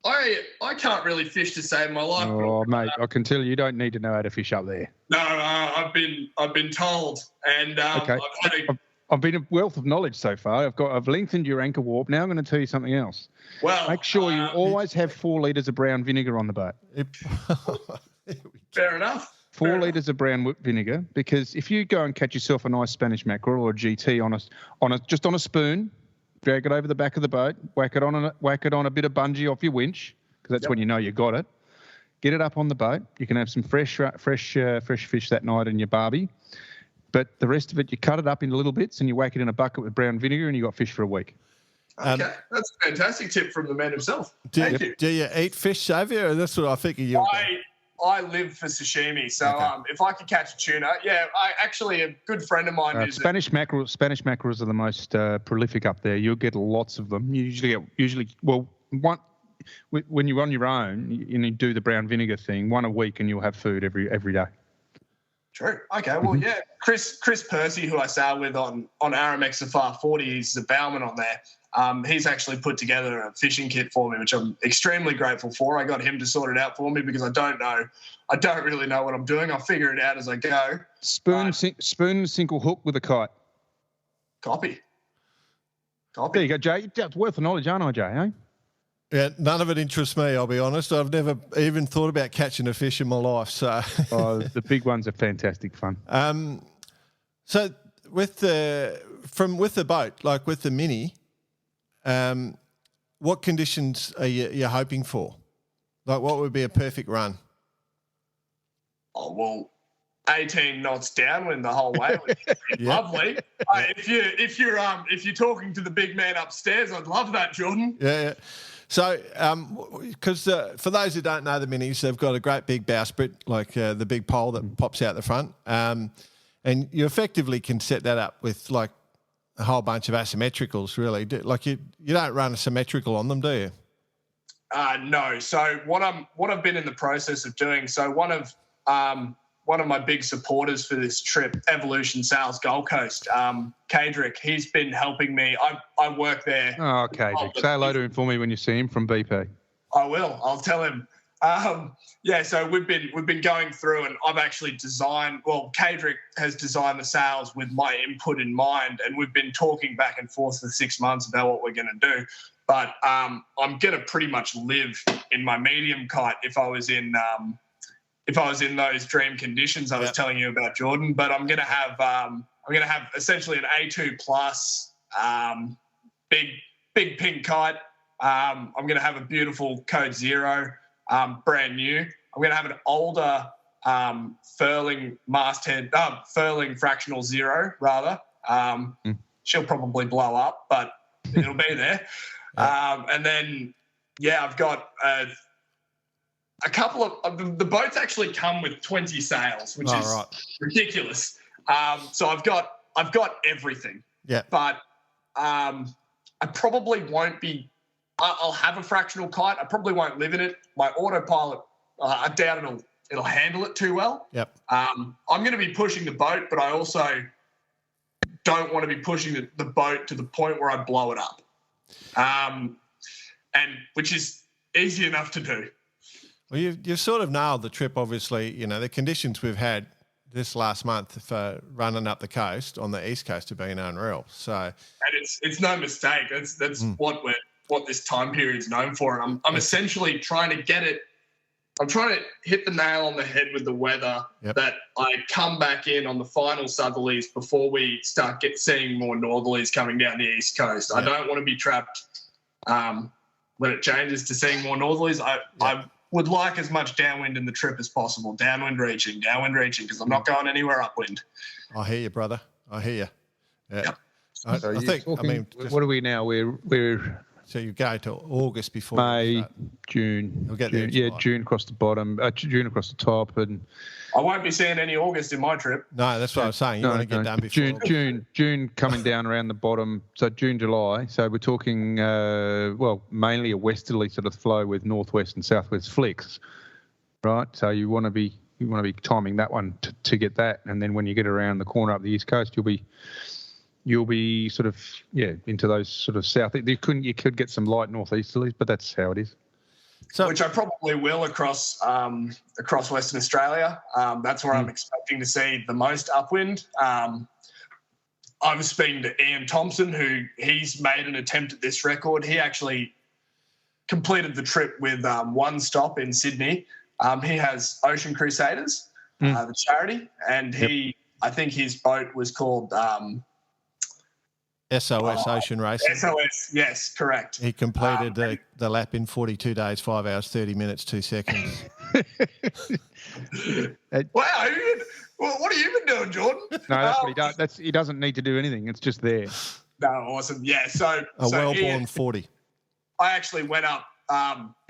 I can't really fish to save my life. Oh, mate, I can tell you don't need to know how to fish up there. No, I've been told, and okay. I've been a wealth of knowledge so far. I've lengthened your anchor warp. Now I'm going to tell you something else. Well, make sure you always have 4 litres of brown vinegar on the boat. Fair enough. 4 litres of brown vinegar, because if you go and catch yourself a nice Spanish mackerel or a GT just on a spoon, drag it over the back of the boat, whack it on a bit of bungee off your winch, because that's when you know you got it. Get it up on the boat. You can have some fresh fish that night in your barbie. But the rest of it, you cut it up into little bits and you whack it in a bucket with brown vinegar, and you got fish for a week. Okay, that's a fantastic tip from the man himself. Thank you. Do you eat fish, Xavier? That's what I figure you. I live for sashimi, so if I could catch a tuna, a good friend of mine. Spanish mackerels are the most prolific up there. You'll get lots of them. You when you're on your own, you do the brown vinegar thing, 1 a week, and you'll have food every day. True. Okay. Well, yeah. Chris Percy, who I sail with on Aramex Safar 40, he's the bowman on there. He's actually put together a fishing kit for me, which I'm extremely grateful for. I got him to sort it out for me, because I don't really know what I'm doing. I'll figure it out as I go. Spoon, single hook with a kite. Copy. There you go, Jay. It's worth the knowledge, aren't I, Jay? Eh? Yeah, none of it interests me, I'll be honest. I've never even thought about catching a fish in my life. So, the big ones are fantastic fun. So with the boat, like with the Mini, what conditions are you hoping for? Like, what would be a perfect run? Oh, well, 18 knots downwind the whole way would be lovely. If you're talking to the big man upstairs, I'd love that, Jordan. Yeah. So, because for those who don't know the Minis, they've got a great big bowsprit, like the big pole that pops out the front, and you effectively can set that up with like a whole bunch of asymmetricals. Really, like you don't run a symmetrical on them, do you? No. So what I've been in the process of doing. So one of my big supporters for this trip, Evolution Sales Gold Coast, Kadrick, he's been helping me. I work there. Oh, Kadrick. Say hello to him for me when you see him from BP. I will. I'll tell him. So we've been going through, and I've actually designed. Well, Kadrick has designed the sails with my input in mind, and we've been talking back and forth for 6 months about what we're going to do. But I'm going to pretty much live in my medium kite if I was in those dream conditions I was telling you about, Jordan. But I'm going to have essentially an A2 plus, big pink kite. I'm going to have a beautiful Code Zero, brand new. I'm going to have an older furling masthead, furling fractional zero rather. She'll probably blow up, but it'll be there. And then, I've got a couple of the boats actually come with 20 sails, which is ridiculous. So I've got everything. Yeah. But I probably won't be. I'll have a fractional kite. I probably won't live in it. My autopilot, I doubt it'll handle it too well. Yep. I'm going to be pushing the boat, but I also don't want to be pushing the boat to the point where I blow it up. And which is easy enough to do. Well, you've sort of nailed the trip, obviously. You know, the conditions we've had this last month for running up the coast on the East Coast have been unreal. So, and it's no mistake. That's what what this time period is known for, and I'm essentially trying to get it. I'm trying to hit the nail on the head with the weather that I come back in on the final southerlies before we start seeing more northerlies coming down the east coast. I don't want to be trapped when it changes to seeing more northerlies. I would like as much downwind in the trip as possible, downwind reaching, because I'm not going anywhere upwind. I hear you, brother. I hear you. Yeah. Yep. I think. Talking, I mean, what are we now? We're so you go to August before May, June. You'll get June, there June across the bottom, June across the top, and I won't be seeing any August in my trip. No, that's what I was saying. You want to get done before June coming down around the bottom. So June, July. So we're talking mainly a westerly sort of flow with northwest and southwest flicks, right? So you want to be timing that one to get that, and then when you get around the corner up the east coast, you'll be sort of into those sort of south. You could get some light northeasterlies, but that's how it is. So, which I probably will across Western Australia. That's where I'm expecting to see the most upwind. I was speaking to Ian Thompson, he's made an attempt at this record. He actually completed the trip with one stop in Sydney. He has Ocean Crusaders, the charity, and I think his boat was called SOS Ocean Racing. SOS, yes, correct. He completed the lap in 42 days, 5 hours, 30 minutes, 2 seconds. Wow, what have you been doing, Jordan? No, that's what he does. He doesn't need to do anything. It's just there. No, awesome. Yeah, so well-born 40. I actually went up.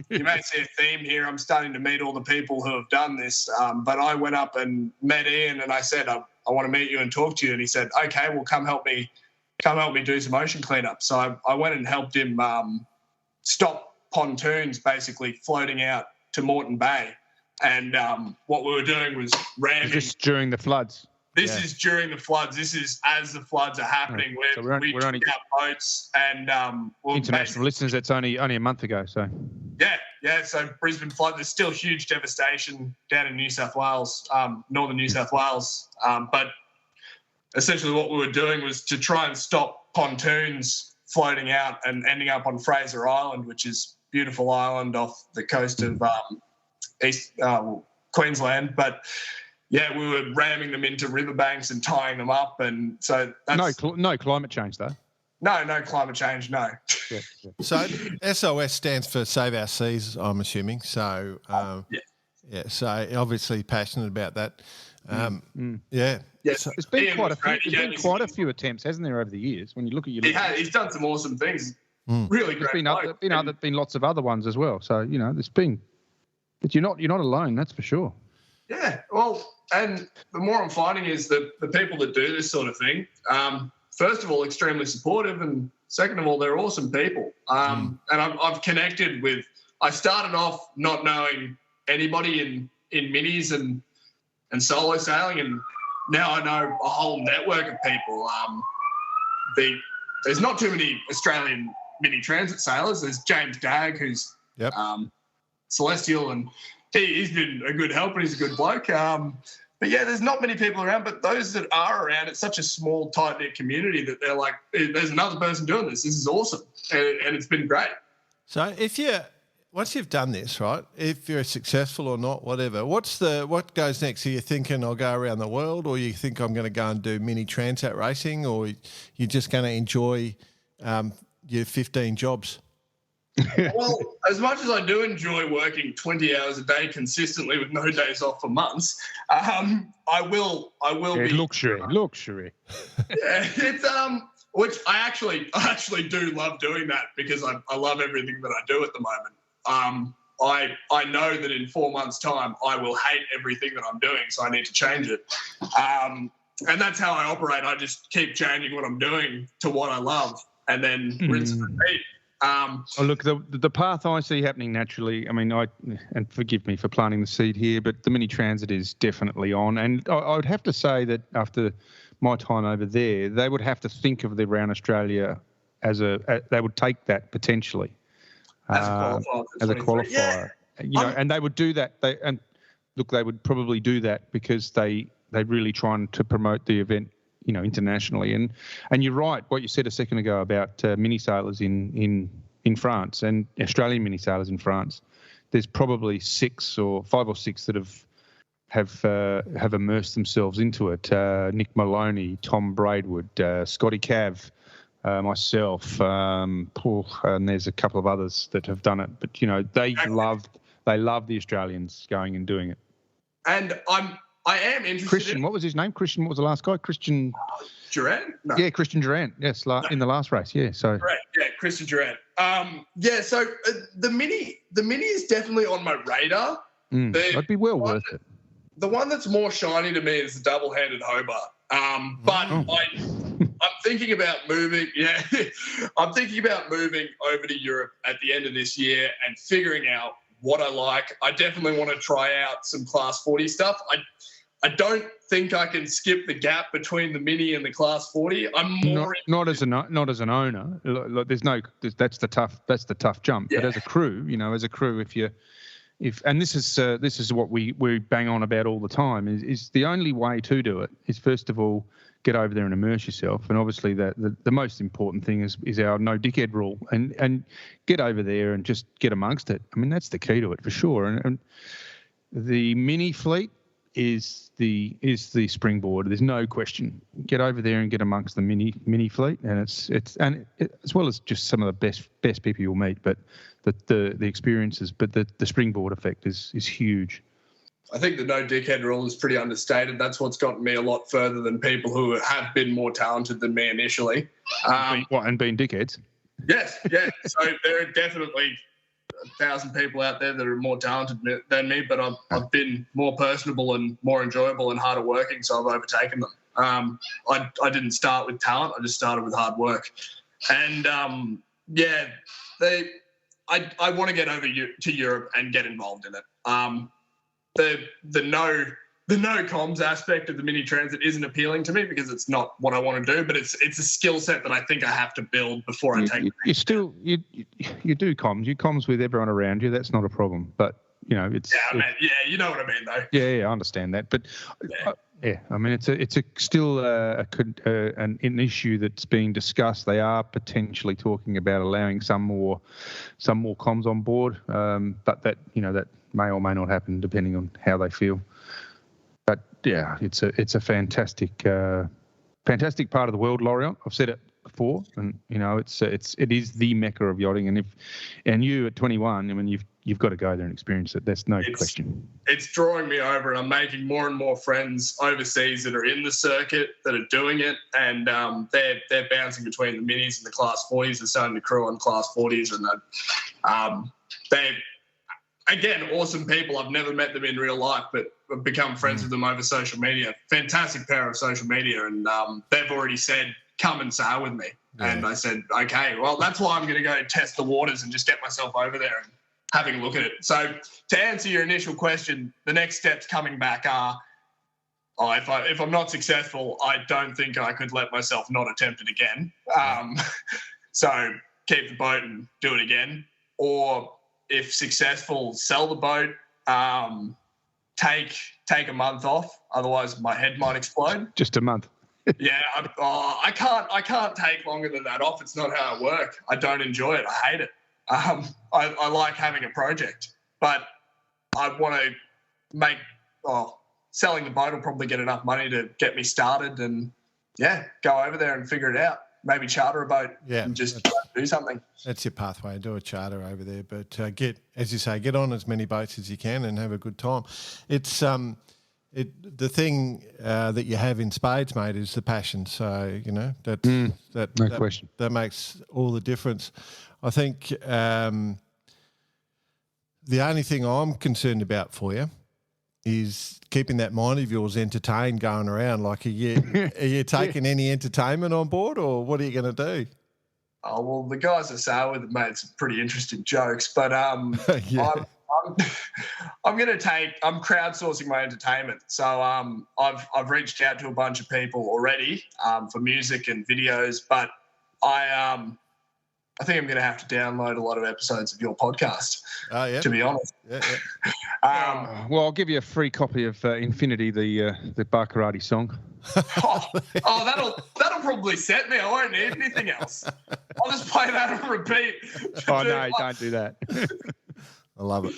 You may see a theme here. I'm starting to meet all the people who have done this. But I went up and met Ian, and I said, I want to meet you and talk to you. And he said, okay, well, come help me do some ocean cleanup. So I went and helped him stop pontoons basically floating out to Moreton Bay. And what we were doing was ramming. Just during the floods. This is during the floods. This is as the floods are happening. So we took out boats and international listeners. That's only a month ago. So yeah. So Brisbane flood. There's still huge devastation down in New South Wales, northern New South Wales. But essentially, what we were doing was to try and stop pontoons floating out and ending up on Fraser Island, which is a beautiful island off the coast of Queensland. But yeah, we were ramming them into riverbanks and tying them up, and so that's no climate change though. No climate change. No. Yeah. So SOS stands for Save Our Seas, I'm assuming. So so obviously passionate about that. Yeah. Yes, there's been quite a few attempts, hasn't there, over the years? When you look at he's done some awesome things. Really great. There's been lots of other ones as well. So but you're not alone. That's for sure. Yeah. Well, and the more I'm finding is that the people that do this sort of thing, first of all, extremely supportive, and second of all, they're awesome people. And I've connected with. I started off not knowing anybody in minis and solo sailing, and now I know a whole network of people. There's not too many Australian mini transit sailors. There's James Dagg, who's celestial, and he's been a good help and he's a good bloke. But yeah, there's not many people around, but those that are around, it's such a small, tight-knit community that they're like, there's another person doing this. This is awesome. And it's been great. So once you've done this, right, if you're successful or not, whatever, what goes next? Are you thinking I'll go around the world, or you think I'm going to go and do mini transat racing, or you're just going to enjoy your 15 jobs? Well, as much as I do enjoy working 20 hours a day consistently with no days off for months, I will be luxury. Yeah, it's which I actually do love doing that, because I love everything that I do at the moment. I know that in 4 months' time I will hate everything that I'm doing, so I need to change it. And that's how I operate. I just keep changing what I'm doing to what I love, and then rinse and repeat. Look, the path I see happening naturally, I mean, and forgive me for planting the seed here, but the mini transit is definitely on. And I would have to say that after my time over there, they would have to think of the Round Australia they would take that potentially as a qualifier. Yeah. And they would do that. They would probably do that because they really trying to promote the event, internationally. And you're right, what you said a second ago about mini sailors in in France and Australian mini sailors in France, there's probably 5 or 6 that have immersed themselves into it. Nick Maloney, Tom Braidwood, Scotty Cav, myself, Paul, and there's a couple of others that have done it. But they love the Australians going and doing it. And I am interested. Christian, what was his name? Christian, what was the last guy? Christian Durant? No. Yeah, Christian Durant. Yes, in the last race. Yeah, so. Right. Yeah, Christian Durant. So the mini is definitely on my radar. That'd be well worth it. The one that's more shiny to me is the double-handed Hobart. I'm thinking about moving. Yeah, I'm thinking about moving over to Europe at the end of this year and figuring out what I like. I definitely want to try out some Class 40 stuff. I don't think I can skip the gap between the mini and the Class 40. I'm more not as an owner. Look, that's the tough jump. Yeah. But as a crew, and this is what we bang on about all the time is the only way to do it is, first of all, get over there and immerse yourself. And obviously the most important thing is our no dickhead rule, and get over there and just get amongst it. I mean, that's the key to it for sure. And the mini fleet is the springboard. There's no question. Get over there and get amongst the mini fleet, and it's as well as just some of the best people you'll meet, but the experiences, but the springboard effect is huge. I think the no dickhead rule is pretty understated. That's what's gotten me a lot further than people who have been more talented than me initially. And being dickheads? Yes, yeah. So there are definitely 1,000 people out there that are more talented than me, but I've been more personable and more enjoyable and harder working, so I've overtaken them. I didn't start with talent. I just started with hard work. And, I want to get over to Europe and get involved in it. The no comms aspect of the mini transit isn't appealing to me because it's not what I want to do, but it's a skill set that I think I have to build before I take it. You do comms. You comms with everyone around you. That's not a problem. But it's you know what I mean though. Yeah, I understand that. But I mean it's still an issue that's being discussed. They are potentially talking about allowing some more comms on board, but that may or may not happen depending on how they feel. But yeah, it's a fantastic part of the world, Lorient. I've said it before, and it is the mecca of yachting. And you at 21, I mean, you've got to go there and experience it. That's no question. It's drawing me over, and I'm making more and more friends overseas that are in the circuit that are doing it, and they're bouncing between the minis and the Class 40s. They're starting to crew on Class 40s, and they. Again, awesome people. I've never met them in real life, but I've become friends with them over social media. Fantastic pair of social media, and they've already said, come and sail with me. Yeah. And I said, okay, well, that's why I'm going to go test the waters and just get myself over there and having a look at it. So to answer your initial question, the next steps coming back are, if I'm not successful, I don't think I could let myself not attempt it again. So keep the boat and do it again. Or if successful, sell the boat, take a month off. Otherwise, my head might explode. Just a month. Yeah, I can't take longer than that off. It's not how I work. I don't enjoy it. I hate it. I like having a project, but I want to selling the boat will probably get enough money to get me started and, go over there and figure it out. Maybe charter a boat and just do something. That's your pathway. Do a charter over there. But get on as many boats as you can and have a good time. It's the thing that you have in spades, mate, is the passion. So, no question. That makes all the difference. I think the only thing I'm concerned about for you is keeping that mind of yours entertained going around. Like, are you taking any entertainment on board, or what are you going to do? Oh, well, the guys I sail with have made some pretty interesting jokes, but I'm crowdsourcing my entertainment. So I've reached out to a bunch of people already for music and videos, but I think I'm going to have to download a lot of episodes of your podcast. Oh, yeah. To be honest. Yeah. Well, I'll give you a free copy of Infinity, the Baccarati song. That'll probably set me. I won't need anything else. I'll just play that on repeat. Oh, no, don't do that. I love it.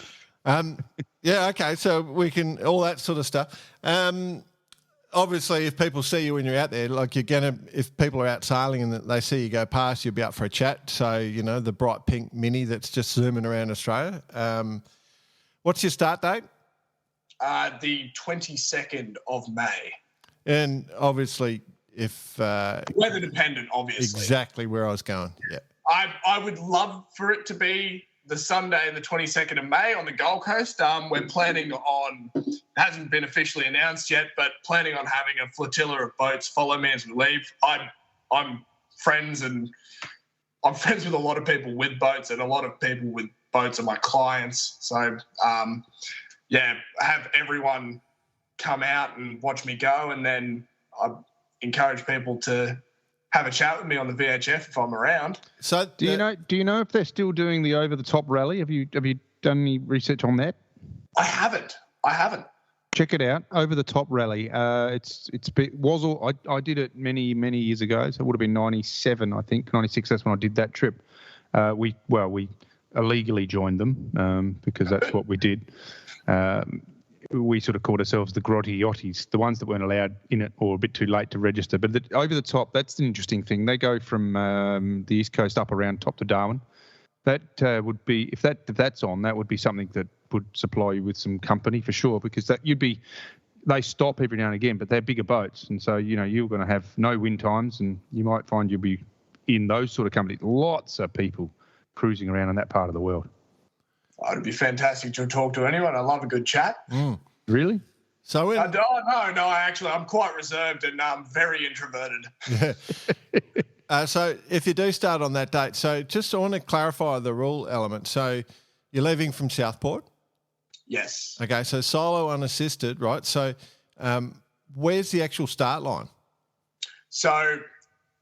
Yeah, okay, so we can, all that sort of stuff. Obviously, if people see you when you're out there, like if people are out sailing and they see you go past, you'll be out for a chat. So, the bright pink Mini that's just zooming around Australia. What's your start date? The 22nd of May. And obviously, if... weather dependent, obviously. Exactly where I was going, yeah. I would love for it to be the Sunday, the 22nd of May on the Gold Coast. We're planning on, hasn't been officially announced yet, but planning on having a flotilla of boats follow me as we leave. I'm friends with a lot of people with boats, and a lot of people with boats are my clients. So, have everyone come out and watch me go, and then I encourage people to have a chat with me on the VHF if I'm around. So do you know if they're still doing the over the top rally? Have you done any research on that? I haven't. Check it out. Over the top rally. I did it many years ago. So it would have been 97, I think 96. That's when I did that trip. We illegally joined them because that's what we did. We sort of called ourselves the grotty yachties, the ones that weren't allowed in it or a bit too late to register. But over the top, that's an interesting thing. They go from the East Coast up around top to Darwin. That would be, if that's on, that would be something that would supply you with some company for sure, because they stop every now and again, but they're bigger boats. And so, you're going to have no wind times, and you might find you'll be in those sort of companies. Lots of people cruising around in that part of the world. Oh, it'd be fantastic to talk to anyone. I love a good chat. Really? So I'm quite reserved and very introverted. Yeah. So if you do start on that date, so just I want to clarify the rule element. So you're leaving from Southport? Yes. Okay, so solo unassisted, right? So where's the actual start line? So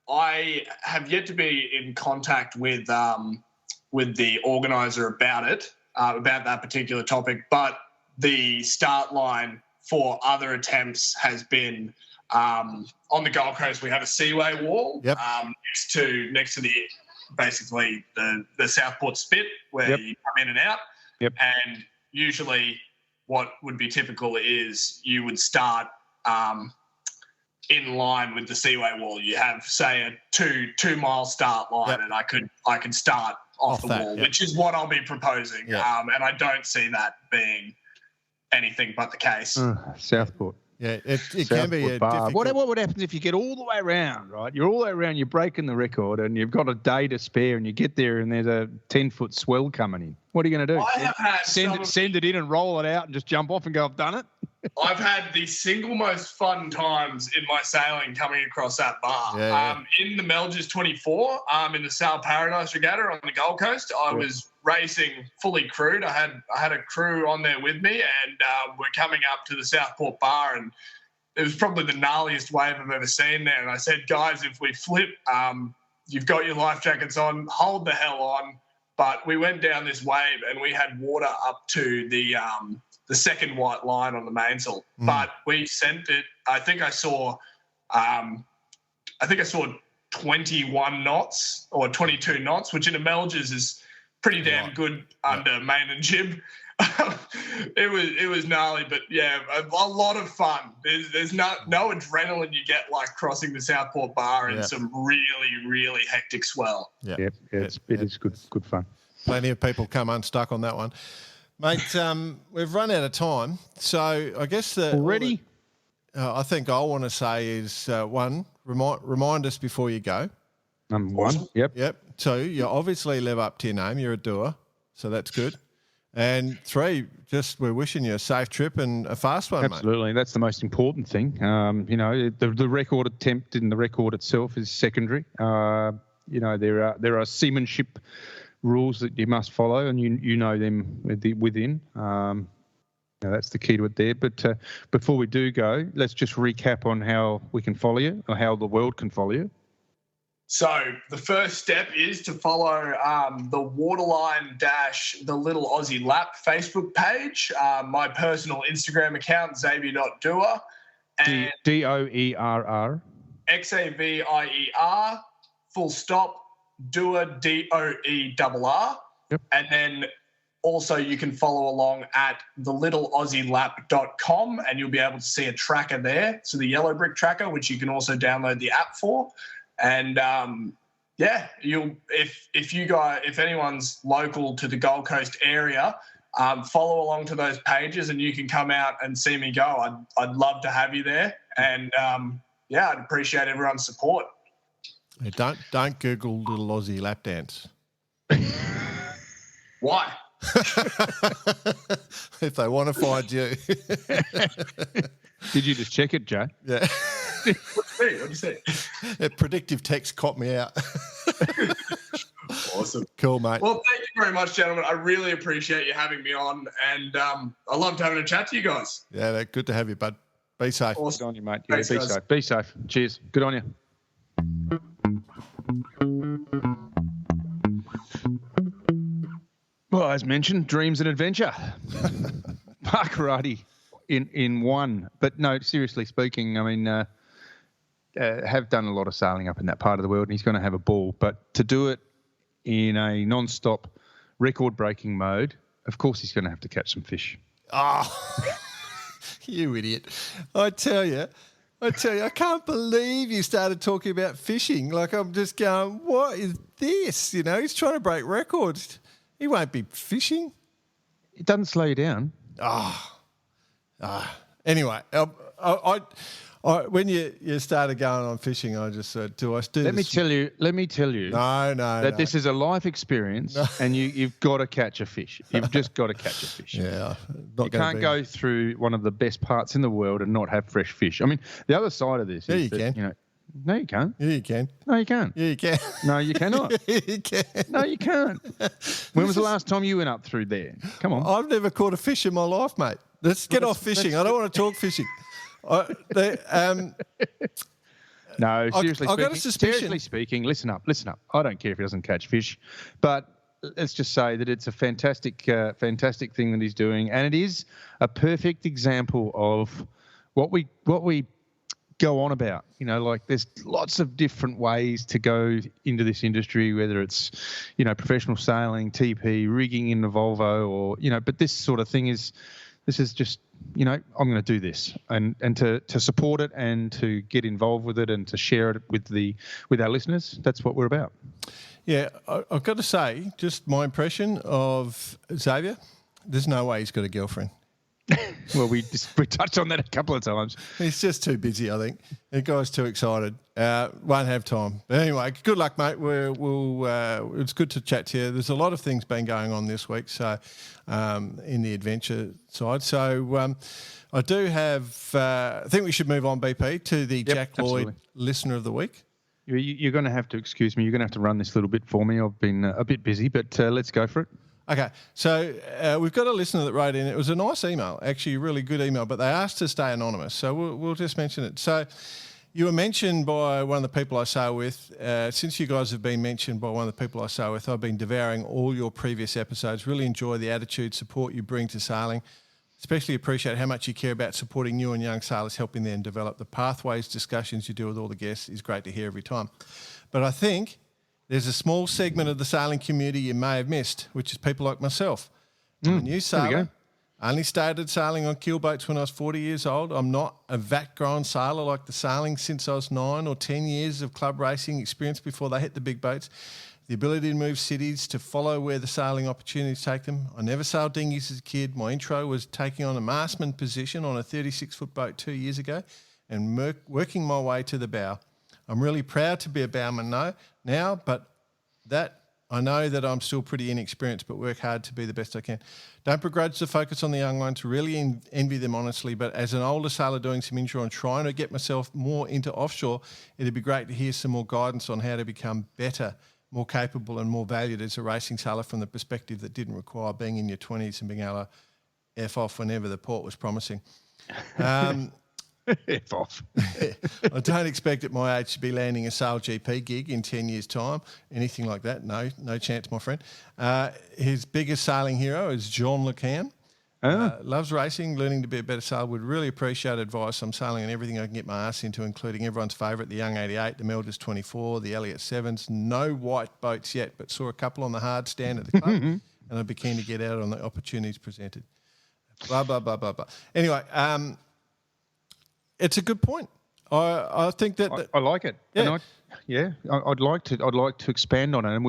I have yet to be in contact with the organizer about it, about that particular topic, but the start line for other attempts has been on the Gold Coast. We have a seaway wall next to the Southport Spit where you come in and out. Yep. And usually what would be typical is you would start in line with the seaway wall. You have, say, a 2 mile start line, and I could start off the wall, which is what I'll be proposing. And I don't see that being anything but the case. Southport. Yeah, it can be a difficult... What would happen if you get all the way around, right? You're all the way around, you're breaking the record, and you've got a day to spare, and you get there and there's a 10-foot swell coming in. What are you going to do? I have had send it in and roll it out and just jump off and go, I've done it? I've had the single most fun times in my sailing coming across that bar. In the Melges 24, in the Sail Paradise Regatta on the Gold Coast, I was racing fully crewed. I had a crew on there with me, and we're coming up to the Southport bar, and it was probably the gnarliest wave I've ever seen there. And I said, guys, if we flip, you've got your life jackets on, hold the hell on. But we went down this wave and we had water up to the second white line on the mainsail. But we sent it. I think I saw 21 knots or 22 knots, which in a Melges is pretty damn good under main and jib. It was gnarly, but a lot of fun. There's no adrenaline you get like crossing the Southport bar in some really, really hectic swell. It is good fun. Plenty of people come unstuck on that one. Mate, we've run out of time, so I guess already. I think I want to say is one, remind us before you go. Number one, yep. 2, you obviously live up to your name. You're a doer, so that's good. And 3, just we're wishing you a safe trip and a fast one, Absolutely, mate. That's the most important thing. The record attempt and the record itself is secondary. There are seamanship rules that you must follow, and you know them within. That's the key to it there. But before we do go, let's just recap on how we can follow you or how the world can follow you. So the first step is to follow the Waterline - the Little Aussie Lap Facebook page, my personal Instagram account, Xavier.Doerr. And Doerr. Xavier, full stop, Doerr, Doerr. Yep. And then also you can follow along at thelittleaussielap.com and you'll be able to see a tracker there. So the yellow brick tracker, which you can also download the app for. And if anyone's local to the Gold Coast area, follow along to those pages and you can come out and see me go. I'd love to have you there, and I'd appreciate everyone's support. Hey, don't Google Little Aussie lap dance. Why? If they want to find you. Did you just check it, Joe? Yeah. What'd you say? Predictive text caught me out. Awesome. Cool, mate. Well, thank you very much, gentlemen. I really appreciate you having me on, and I loved having a chat to you guys. Yeah, good to have you, bud. Be safe. Awesome. Good on you, mate. Thanks, be guys. safe. Be safe. Cheers. Good on you. Well, as mentioned, dreams and adventure. Park karate in one. But no, seriously speaking, I mean, have done a lot of sailing up in that part of the world, and he's going to have a ball. But to do it in a non-stop, record-breaking mode, of course he's going to have to catch some fish. Oh, you idiot. I tell you, I can't believe you started talking about fishing. Like, I'm just going, what is this? You know, he's trying to break records. He won't be fishing. It doesn't slow you down. Anyway, when you started going on fishing, I just said, "Do I do?" Let me tell you. No. That this is a life experience, and you've got to catch a fish. You've just got to catch a fish. Yeah, you can't go through one of the best parts in the world and not have fresh fish. I mean, the other side of this is that, you know, no, you can't. Yeah, you can. No, you can't. Yeah, you can. No, you cannot. Yeah, you can. No, you can't. When was the last time you went up through there? Come on. I've never caught a fish in my life, mate. Let's get off fishing. I don't want to talk fishing. No, seriously I got a suspicion. Seriously speaking, listen up. I don't care if he doesn't catch fish, but let's just say that it's a fantastic thing that he's doing, and it is a perfect example of what we go on about. You know, like there's lots of different ways to go into this industry, whether it's, you know, professional sailing, TP, rigging in the Volvo, or, you know, but this sort of thing is just, you know, I'm going to do this and to support it and to get involved with it and to share it with our listeners. That's what we're about. Yeah, I've got to say, just my impression of Xavier, there's no way he's got a girlfriend. Well, we touched on that a couple of times. He's just too busy, I think. The guy's too excited. Won't have time. But anyway, good luck, mate. It's good to chat to you. There's a lot of things been going on this week, so in the adventure side. So I do have. I think we should move on, BP, to the Jack Lloyd Listener of the Week. You're going to have to excuse me. You're going to have to run this little bit for me. I've been a bit busy, but let's go for it. Okay, so we've got a listener that wrote in. It was a nice email, actually a really good email, but they asked to stay anonymous, so we'll just mention it. So you were mentioned by one of the people I sail with. Since you guys have been mentioned by one of the people I sail with, I've been devouring all your previous episodes. Really enjoy the attitude, support you bring to sailing. Especially appreciate how much you care about supporting new and young sailors, helping them develop. The pathways discussions you do with all the guests is great to hear every time. But I think there's a small segment of the sailing community you may have missed, which is people like myself. I'm a new sailor. I only started sailing on keelboats when I was 40 years old. I'm not a vat-grown sailor like the sailing since I was 9 or 10 years of club racing experience before they hit the big boats. The ability to move cities, to follow where the sailing opportunities take them. I never sailed dinghies as a kid. My intro was taking on a mastman position on a 36-foot boat 2 years ago and working my way to the bow. I'm really proud to be a bowman now, but that I know that I'm still pretty inexperienced, but work hard to be the best I can. Don't begrudge the focus on the young ones, really envy them honestly, but as an older sailor doing some inshore and trying to get myself more into offshore, it'd be great to hear some more guidance on how to become better, more capable and more valued as a racing sailor from the perspective that didn't require being in your 20s and being able to F off whenever the port was promising. F off. I don't expect at my age to be landing a sale GP gig in 10 years' time. Anything like that? No chance, my friend. His biggest sailing hero is John LeCam. Loves racing, learning to be a better sailor. Would really appreciate advice. I'm sailing on everything I can get my ass into, including everyone's favourite, the Young 88, the Melders 24, the Elliott 7s. No white boats yet, but saw a couple on the hard stand at the club, and I'd be keen to get out on the opportunities presented. Blah, blah, blah, blah, blah. Anyway, it's a good point. I think that... I like it. Yeah. And I'd like to expand on it, and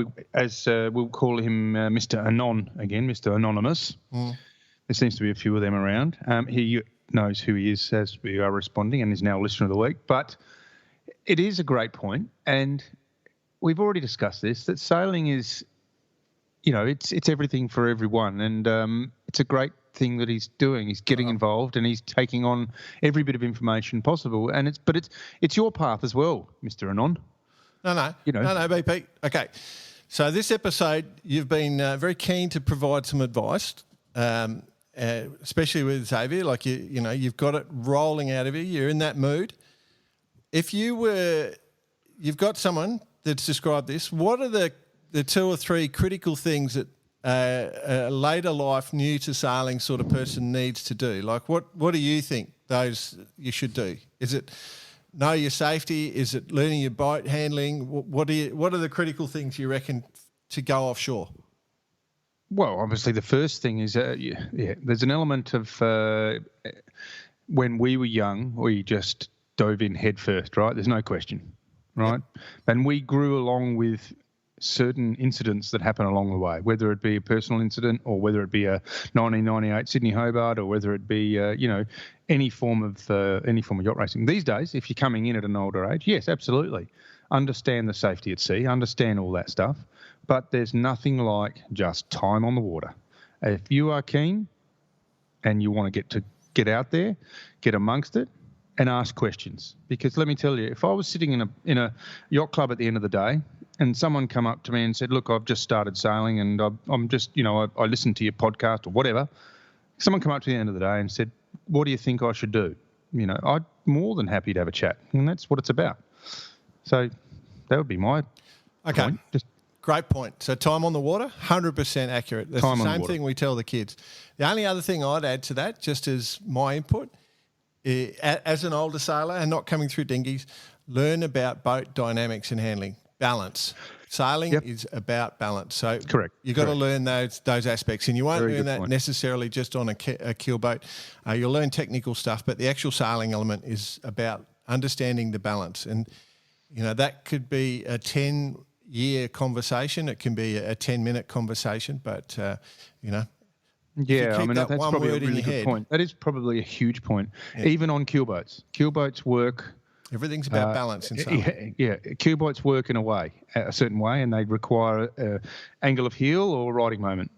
we'll call him Mr. Anon again, Mr. Anonymous. There seems to be a few of them around. He knows who he is as we are responding and is now listener of the week. But it is a great point, and we've already discussed this, that sailing is, it's everything for everyone, and it's a great thing that he's doing. He's getting involved, and he's taking on every bit of information possible. And it's your path as well, Mr. Anon. No, BP. Okay. So this episode, you've been very keen to provide some advice. Especially with Xavier, like you've got it rolling out of you. You're in that mood. If you've got someone that's described this, what are the 2 or 3 critical things that a later life, new to sailing sort of person needs to do? Like what do you think those you should do? Is it know your safety? Is it learning your boat handling? What are the critical things you reckon to go offshore? Well, obviously the first thing is, there's an element of when we were young, we just dove in head first, right? There's no question, right? Yep. And we grew along with certain incidents that happen along the way, whether it be a personal incident or whether it be a 1998 Sydney Hobart or whether it be, any form of yacht racing. These days, if you're coming in at an older age, yes, absolutely. Understand the safety at sea, understand all that stuff. But there's nothing like just time on the water. If you are keen and you want to get out there, get amongst it and ask questions. Because let me tell you, if I was sitting in a yacht club at the end of the day and someone come up to me and said, look, I've just started sailing and I'm just, I listened to your podcast or whatever. Someone come up to the end of the day and said, what do you think I should do? I'd more than happy to have a chat. And that's what it's about. So that would be my point. Great point. So time on the water, 100% accurate. That's the same thing we tell the kids. The only other thing I'd add to that, just as my input, as an older sailor and not coming through dinghies, learn about boat dynamics and handling, balance. Sailing is about balance. So correct. You've got to learn those aspects, and you won't learn that necessarily just on a keelboat. You'll learn technical stuff, but the actual sailing element is about understanding the balance. And, that could be a 10-year conversation. It can be a 10-minute conversation, but, Yeah, that's probably a really good point. That is probably a huge point, even on keelboats. Keelboats work... Everything's about balance in sailing. Yeah, keelboats work in a certain way, and they require an angle of heel or a riding moment,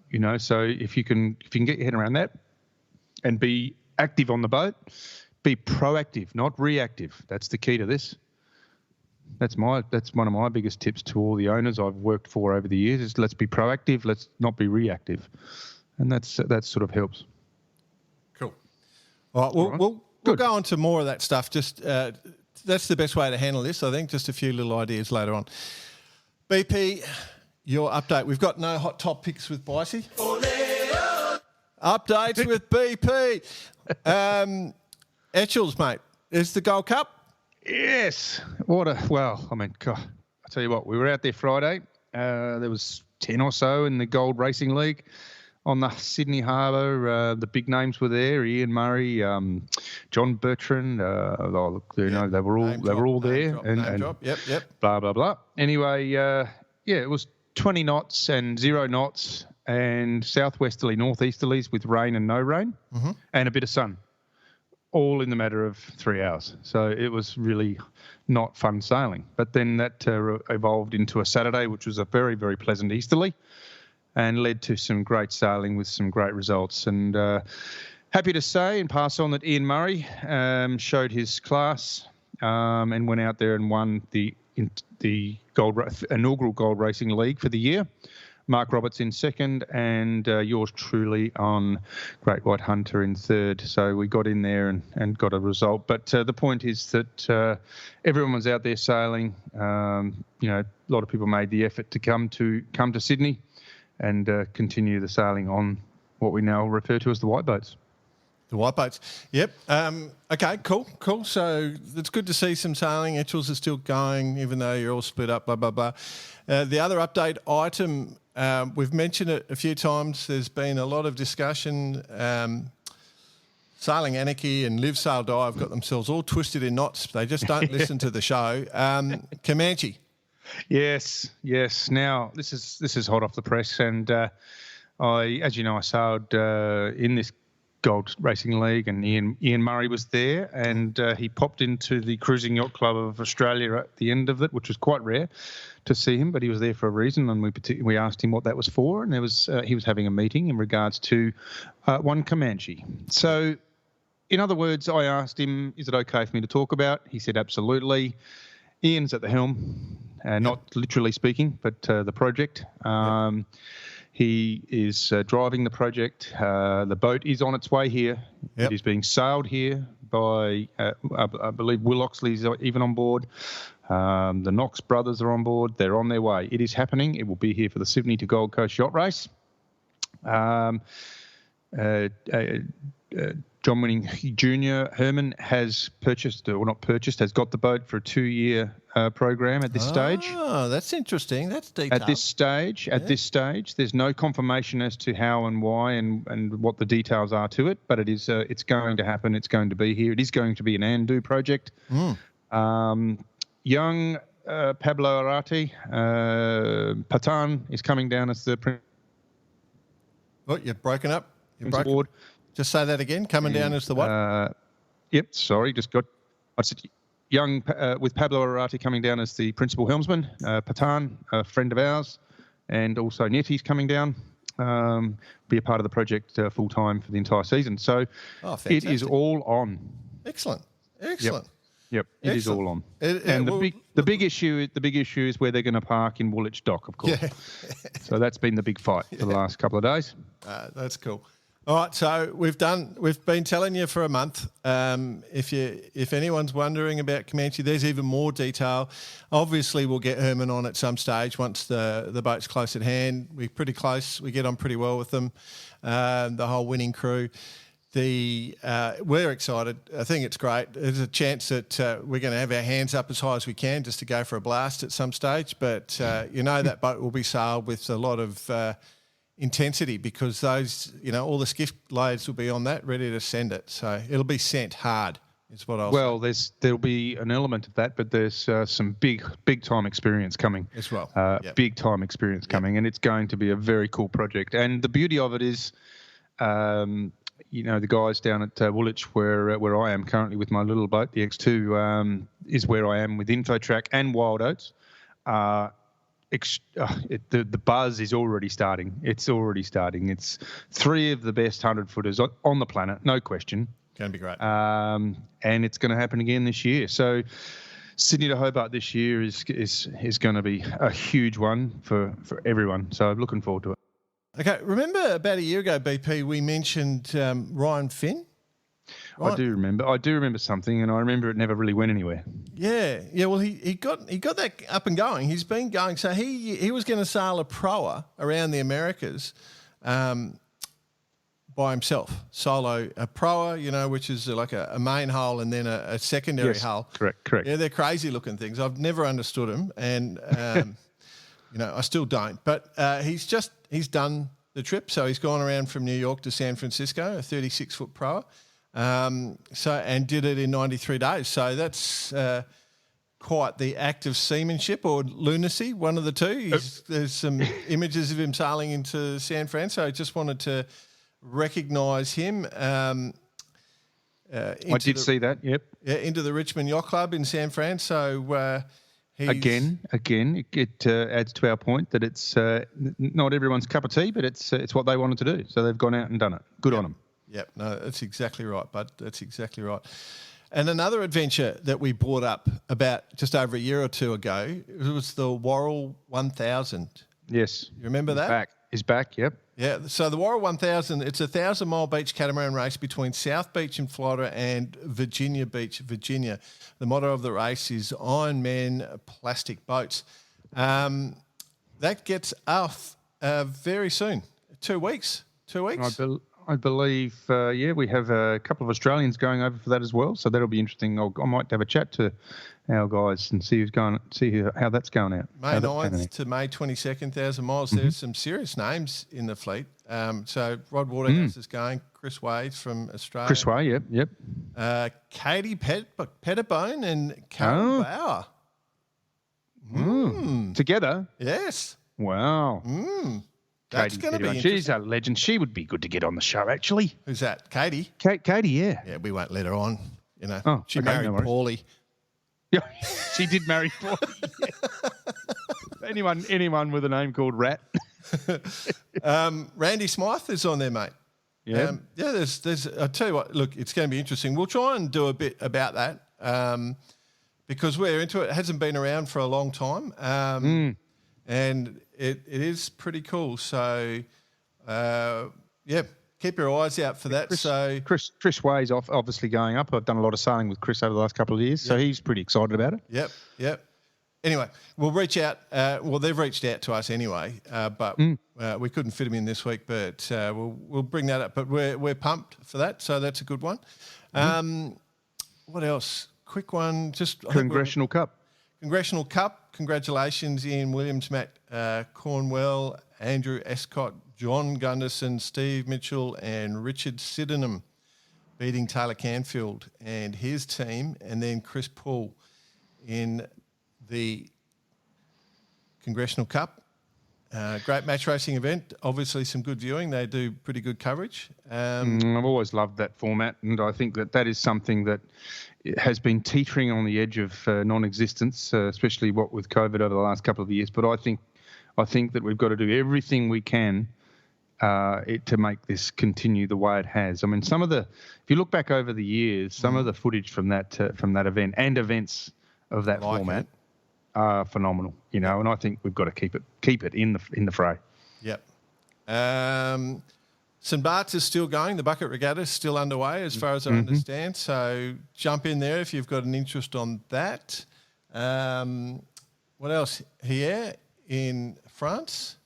So if you can get your head around that and be active on the boat, be proactive, not reactive. That's the key to this. That's one of my biggest tips to all the owners I've worked for over the years is let's be proactive, let's not be reactive. And that sort of helps. Cool. All right, we'll go on to more of that stuff. Just that's the best way to handle this, I think. Just a few little ideas later on. BP, your update. We've got no hot topics with Bicey. Updates with BP. Etchells, mate. Is the Gold Cup? Yes. God, I tell you what, we were out there Friday. There was 10 or so in the Gold Racing League on the Sydney Harbour. The big names were there: Ian Murray, John Bertrand. They were all there. Yep. Blah blah blah. Anyway, it was 20 knots and 0 knots and southwesterly, northeasterlies with rain and no rain, and a bit of sun, all in the matter of 3 hours. So it was really not fun sailing. But then that evolved into a Saturday, which was a very, very pleasant easterly, and led to some great sailing with some great results. And happy to say and pass on that Ian Murray showed his class and went out there and won the inaugural Gold Racing League for the year. Mark Roberts in second, and yours truly on Great White Hunter in third. So we got in there and got a result. But the point is that everyone was out there sailing. A lot of people made the effort to come to Sydney and continue the sailing on what we now refer to as the white boats. The white boats. Yep. Okay, cool. So it's good to see some sailing. Etchells are still going, even though you're all split up, blah, blah, blah. The other update item, we've mentioned it a few times. There's been a lot of discussion. Sailing Anarchy and Live Sail Die have got themselves all twisted in knots. They just don't listen to the show. Comanche. Yes. Now, this is hot off the press. And I sailed in this Gold Racing League, and Ian Murray was there, and he popped into the Cruising Yacht Club of Australia at the end of it, which was quite rare to see him, but he was there for a reason, and we asked him what that was for, and he was having a meeting in regards to one Comanche. So, in other words, I asked him, is it okay for me to talk about? He said, absolutely. Ian's at the helm, not literally speaking, but the project. He is driving the project. The boat is on its way here. Yep. It is being sailed here by, I believe, Will Oxley's even on board. The Knox brothers are on board. They're on their way. It is happening. It will be here for the Sydney to Gold Coast yacht race. John Winning Jr. Herman has has got the boat for a 2-year program at this stage. Oh, that's interesting. That's detailed. At this stage, there's no confirmation as to how and why and what the details are to it, but it is it's going to happen. It's going to be here. It is going to be an Andu project. Young Pablo Arati, Patan is coming down as the Oh, you've broken up. Award. Just say that again. Coming down as the what? Yep. Sorry, I said young with Pablo Arati coming down as the principal helmsman. Patan, a friend of ours, and also Netti's coming down. Be a part of the project full time for the entire season. So it is all on. Excellent. Yep. It is all on. The big issue is where they're going to park in Woolwich Dock, of course. Yeah. So that's been the big fight for the last couple of days. That's cool. All right, so we've been telling you for a month. If anyone's wondering about Comanche, there's even more detail. Obviously, we'll get Herman on at some stage once the boat's close at hand. We're pretty close. We get on pretty well with them, the whole winning crew. We're excited. I think it's great. There's a chance that we're going to have our hands up as high as we can just to go for a blast at some stage. But that boat will be sailed with a lot of intensity because those, all the skiff loads will be on that, ready to send it. So it'll be sent hard, is what I'll say. There'll be an element of that, but there's some big time experience coming as well. Big time experience coming, and it's going to be a very cool project. And the beauty of it is, the guys down at Woolwich, where I am currently with my little boat, the X2, is where I am with Infotrack and Wild Oats. The buzz is already starting. It's already starting. It's 3 of the best 100-footers on the planet, no question. Going to be great. And it's going to happen again this year. So Sydney to Hobart this year is going to be a huge one for everyone. So I'm looking forward to it. Okay, remember about a year ago, BP, we mentioned Ryan Finn? Right. I do remember something, and I remember it never really went anywhere. Yeah. Well, he got that up and going. He's been going. So he was going to sail a proa around the Americas, by himself, solo a proa. Which is like a main hull and then a secondary hull. Correct. Yeah, they're crazy looking things. I've never understood them, and I still don't. But he's done the trip. So he's gone around from New York to San Francisco, a 36-foot proa. And did it in 93 days. So that's quite the act of seamanship or lunacy, one of the two. There's some images of him sailing into San Fran. So I just wanted to recognise him. I did see that. Yep. Yeah, into the Richmond Yacht Club in San Fran. So again, it adds to our point that it's not everyone's cup of tea, but it's what they wanted to do. So they've gone out and done it. Good on them. Yep, no, that's exactly right, bud. That's exactly right. And another adventure that we brought up about just over a year or two ago, it was the Warrell 1000. Yes. You remember that? He's back, yep. Yeah, so the Warra 1000, it's a 1,000-mile beach catamaran race between South Beach in Florida and Virginia Beach, Virginia. The motto of the race is Iron Man Plastic Boats. That gets off very soon. 2 weeks. 2 weeks? I believe, we have a couple of Australians going over for that as well, so that'll be interesting. I might have a chat to our guys and see how that's going out. May 9th to May 22nd, 1,000 miles. There's some serious names in the fleet. So Rod Waterhouse is going, Chris Wade from Australia. Chris Wade, yep. Katie Pettibone and Karen Bauer. Together? Yes. Wow. That's going to be interesting. She's a legend. She would be good to get on the show, actually. Who's that? Katie? Katie, yeah. Yeah, we won't let her on. She okay, married Paulie. Yeah, she did marry Paulie. Yeah. Anyone with a name called Rat. Randy Smythe is on there, mate. Yeah. There's. I tell you what. Look, it's going to be interesting. We'll try and do a bit about that because we're into it. It hasn't been around for a long time, and it is pretty cool. So, keep your eyes out for that. Chris Way's obviously going up. I've done a lot of sailing with Chris over the last couple of years, so he's pretty excited about it. Yep. Anyway, we'll reach out. They've reached out to us anyway, but we couldn't fit them in this week. But we'll bring that up. But we're pumped for that, so that's a good one. What else? Quick one. Congressional Cup. Congressional Cup. Congratulations, Ian Williams, Matt Cornwell, Andrew Escott, John Gunderson, Steve Mitchell, and Richard Sydenham beating Taylor Canfield and his team, and then Chris Paul in the Congressional Cup. Great match racing event. Obviously, some good viewing. They do pretty good coverage. I've always loved that format, and I think that is something that has been teetering on the edge of non-existence, especially what with COVID over the last couple of years. But I think that we've got to do everything we can to make this continue the way it has. I mean, if you look back over the years, some of the footage from that event and events of that format are phenomenal, and I think we've got to keep it in the fray. Yep. St Bart's is still going. The bucket regatta is still underway, as far as I understand. So jump in there if you've got an interest on that. What else? Here in France.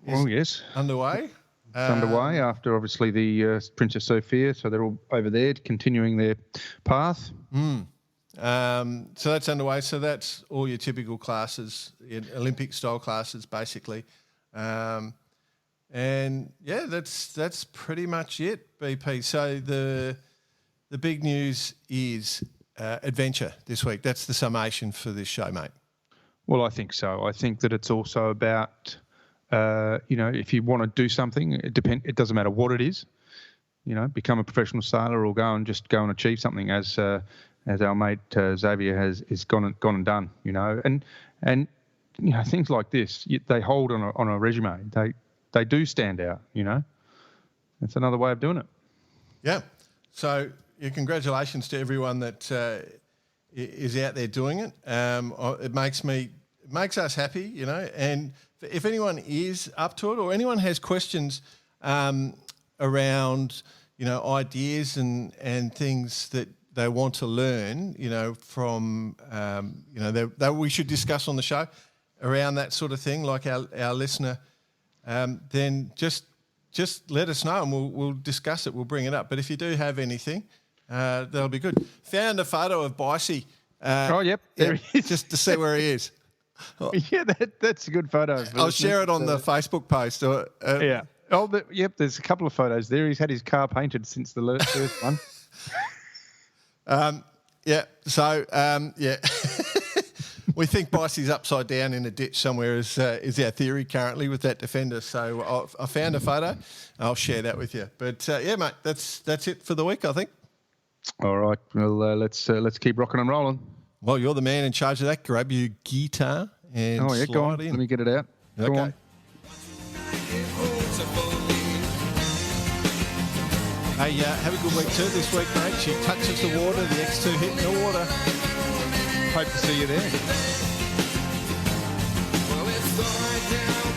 Yes. Underway. It's underway after obviously the Princess Sophia, so they're all over there continuing their path. So that's underway. So that's all your typical classes, Olympic style classes, basically. And yeah, that's pretty much it, BP. So the big news is adventure this week. That's the summation for this show, mate. Well, I think so. I think that it's also about, if you want to do something, it doesn't matter what it is, become a professional sailor or go and achieve something as our mate Xavier has gone and done, and things like this, they hold on a resume. They do stand out, It's another way of doing it. Yeah. So congratulations to everyone that is out there doing it. It makes us happy, and if anyone is up to it or anyone has questions around, ideas and things that they want to learn, from, we should discuss on the show around that sort of thing, like our listener, then just let us know and we'll discuss it. We'll bring it up. But if you do have anything, that'll be good. Found a photo of Bicey. Yep, there he is. Just to see where he is. Yeah, that's a good photo. I'll share it on the Facebook post. Yeah. There's a couple of photos there. He's had his car painted since the first one. We think Bicey's upside down in a ditch somewhere is our theory currently with that defender. So I found a photo. I'll share that with you. But mate, that's it for the week, I think. All right. Well, let's keep rocking and rolling. Well, you're the man in charge of that. Grab your guitar and slide go on. in. Let me get it out. Okay. Go on. Hey, have a good week too this week, mate. She touches the water, the X2 hitting the water. Hope to see you there. Well, it's going down.